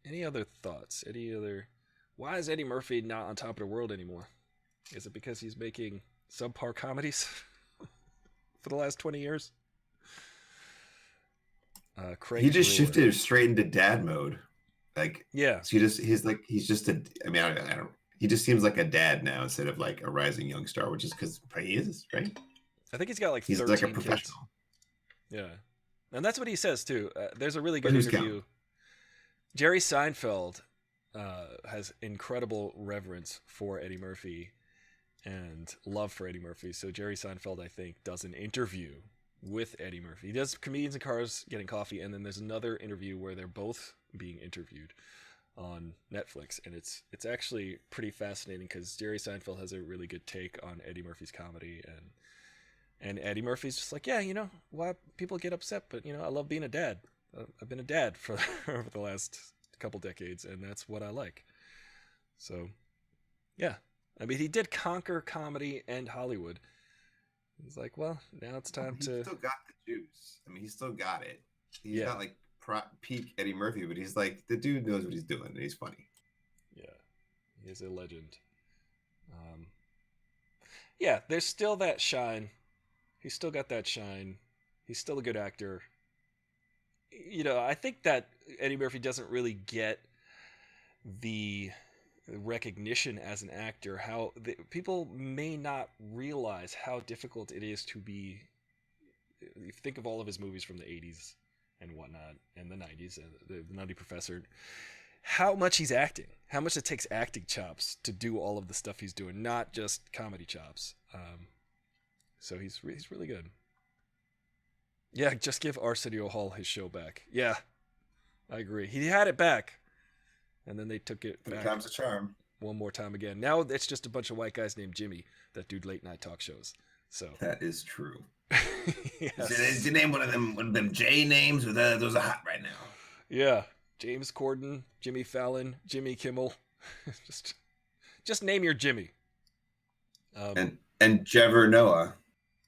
Any other thoughts? Why is Eddie Murphy not on top of the world anymore? Is it because he's making subpar comedies for the last 20 years? He just shifted straight into dad mode. Like, yeah. So he's just a, I mean, I don't, he just seems like a dad now instead of like a rising young star, which is because he is, right? I think he's got like 13 he's like a kids. professional. Yeah. And that's what he says too. There's a really good interview. Jerry Seinfeld has incredible reverence for Eddie Murphy and love for Eddie Murphy. So Jerry Seinfeld, I think, does an interview with Eddie Murphy. He does Comedians in Cars Getting Coffee, and then there's another interview where they're both being interviewed on Netflix, and it's actually pretty fascinating because Jerry Seinfeld has a really good take on Eddie Murphy's comedy, and Eddie Murphy's just like, yeah, you know, why people get upset, but you know, I love being a dad. I've been a dad for over the last couple decades, and that's what I like. So, yeah, I mean, he did conquer comedy and Hollywood. He's like, well, now it's time to... He still got the juice. I mean, he still got it. He's not like peak Eddie Murphy, but he's like, the dude knows what he's doing, and he's funny. Yeah, he is a legend. Yeah, there's still that shine. He's still got that shine. He's still a good actor. You know, I think that Eddie Murphy doesn't really get the recognition as an actor. People may not realize how difficult it is to be. You think of all of his movies from the 80s and whatnot, and the 90s, the Nutty Professor. How much he's acting. How much it takes acting chops to do all of the stuff he's doing, not just comedy chops. So he's really good. Yeah, just give Arsenio Hall his show back. Yeah, I agree. He had it back, and then they took it back. Time's a charm. One more time again. Now it's just a bunch of white guys named Jimmy that do late night talk shows. So that is true. Yes. You name one of them J names, or those are hot right now. Yeah, James Corden, Jimmy Fallon, Jimmy Kimmel. just name your Jimmy. And Trevor Noah.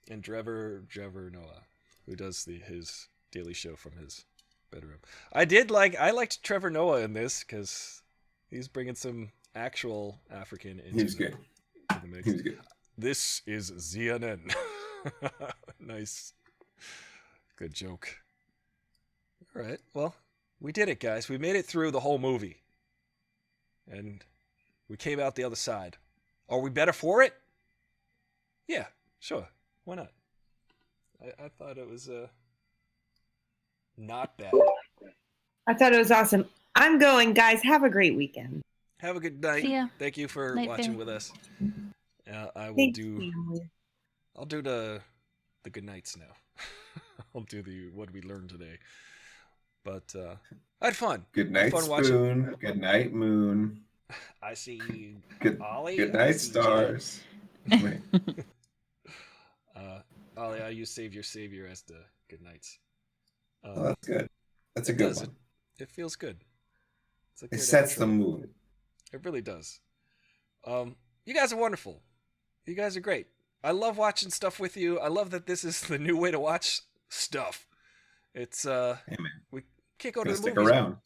And Trevor Noah, who does his daily show from his bedroom. I liked Trevor Noah in this because he's bringing some actual African into the mix. He was good. This is ZNN. Nice. Good joke. All right. Well, we did it, guys. We made it through the whole movie. And we came out the other side. Are we better for it? Yeah, sure. Why not? I thought it was not bad. I thought it was awesome. I'm going, guys. Have a great weekend. Have a good night. See ya. Thank you for Night, watching Bear. with us. I will Thanks, do. family. I'll do the good nights now. I'll do the what we learned today. But I had fun. Good night, fun Spoon. watching. Good night, Moon. I see you, Good, Ollie. good I night, see stars. Jay. Ollie, I use Save Your Savior as the good nights. Oh, that's good. That's a good does. one. It feels good. It's a It good sets outro. the mood. It really does. You guys are wonderful. You guys are great. I love watching stuff with you. I love that this is the new way to watch stuff. It's Hey, man. we can't go to Gonna the stick movies, around.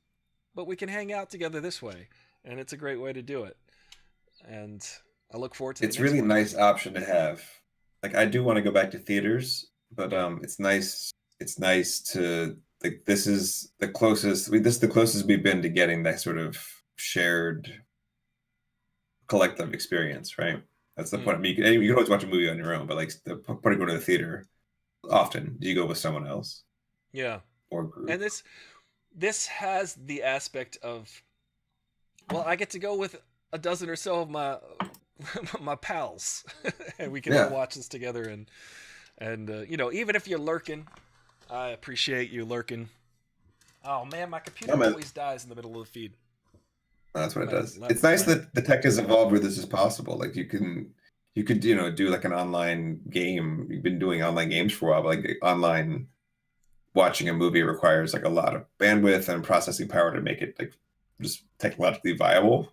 but we can hang out together this way, and it's a great way to do it. And I look forward to. It's the next really a one. nice option to have. Like, I do want to go back to theaters, but it's nice it's nice to like this is the closest we've been to getting that sort of shared collective experience, right? That's the point. I mean, you can always watch a movie on your own, but like the point of going to the theater, often do you go with someone else? Yeah. Or group. And this has the aspect of, well, I get to go with a dozen or so of my my pals, and we can all watch this together. And you know, even if you're lurking, I appreciate you lurking. Oh man, my computer always dies in the middle of the feed. That's what it does. It's nice that the tech has evolved where this is possible. Like you could do like an online game. You've been doing online games for a while, but like online watching a movie requires like a lot of bandwidth and processing power to make it like just technologically viable.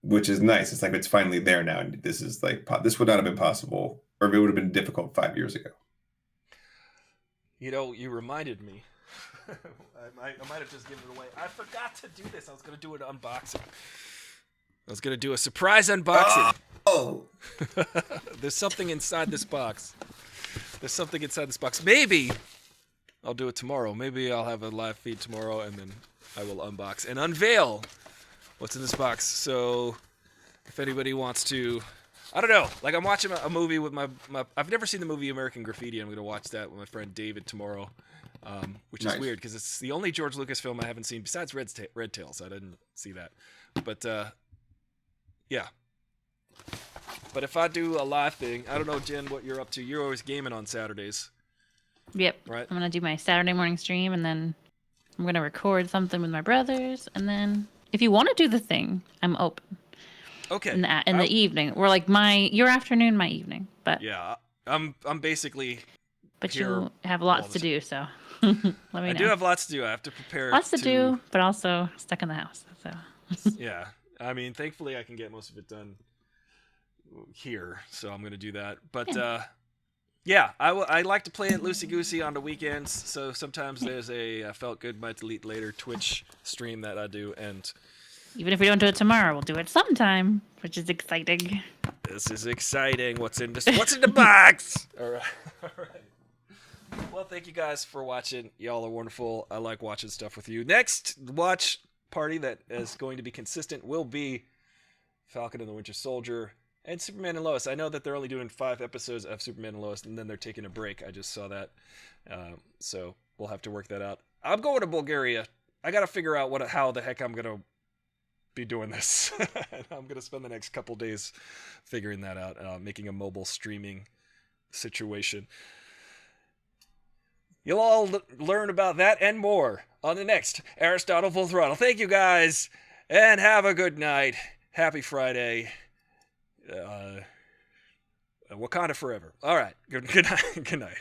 Which is nice. It's like it's finally there now. And this is like this would not have been possible, or it would have been difficult 5 years ago. You know, you reminded me. I might have just given it away. I forgot to do this. I was going to do an unboxing. I was going to do a surprise unboxing. Oh! There's something inside this box. Maybe I'll do it tomorrow. Maybe I'll have a live feed tomorrow, and then I will unbox and unveil what's in this box. So if anybody wants to... I don't know. Like, I'm watching a movie with my I've never seen the movie American Graffiti. I'm going to watch that with my friend David tomorrow, which is weird because it's the only George Lucas film I haven't seen besides Red Tail, so I didn't see that. But, yeah. But if I do a live thing, I don't know, Jen, what you're up to. You're always gaming on Saturdays. Yep. Right? I'm going to do my Saturday morning stream, and then I'm going to record something with my brothers, and then if you want to do the thing, I'm open. Okay. In the evening, or like your afternoon, my evening. But yeah, I'm basically. But you have lots to do, so let me know. I do have lots to do. I have to prepare. Lots to do, but also stuck in the house. So. Yeah, I mean, thankfully I can get most of it done here, so I'm gonna do that. But yeah, I like to play it loosey goosey on the weekends. So sometimes there's a Felt Good Might Delete Later Twitch stream that I do, and. Even if we don't do it tomorrow, we'll do it sometime, which is exciting. This is exciting. What's in the box? All right. Well, thank you guys for watching. Y'all are wonderful. I like watching stuff with you. Next watch party that is going to be consistent will be Falcon and the Winter Soldier and Superman and Lois. I know that they're only doing 5 episodes of Superman and Lois, and then they're taking a break. I just saw that. So we'll have to work that out. I'm going to Bulgaria. I got to figure out how the heck I'm going to be doing this. I'm going to spend the next couple days figuring that out, making a mobile streaming situation. You'll all learn about that and more on the next Aristotle Full Throttle. Thank you guys, and have a good night. Happy Friday. Wakanda forever. All right. Good night. Good night.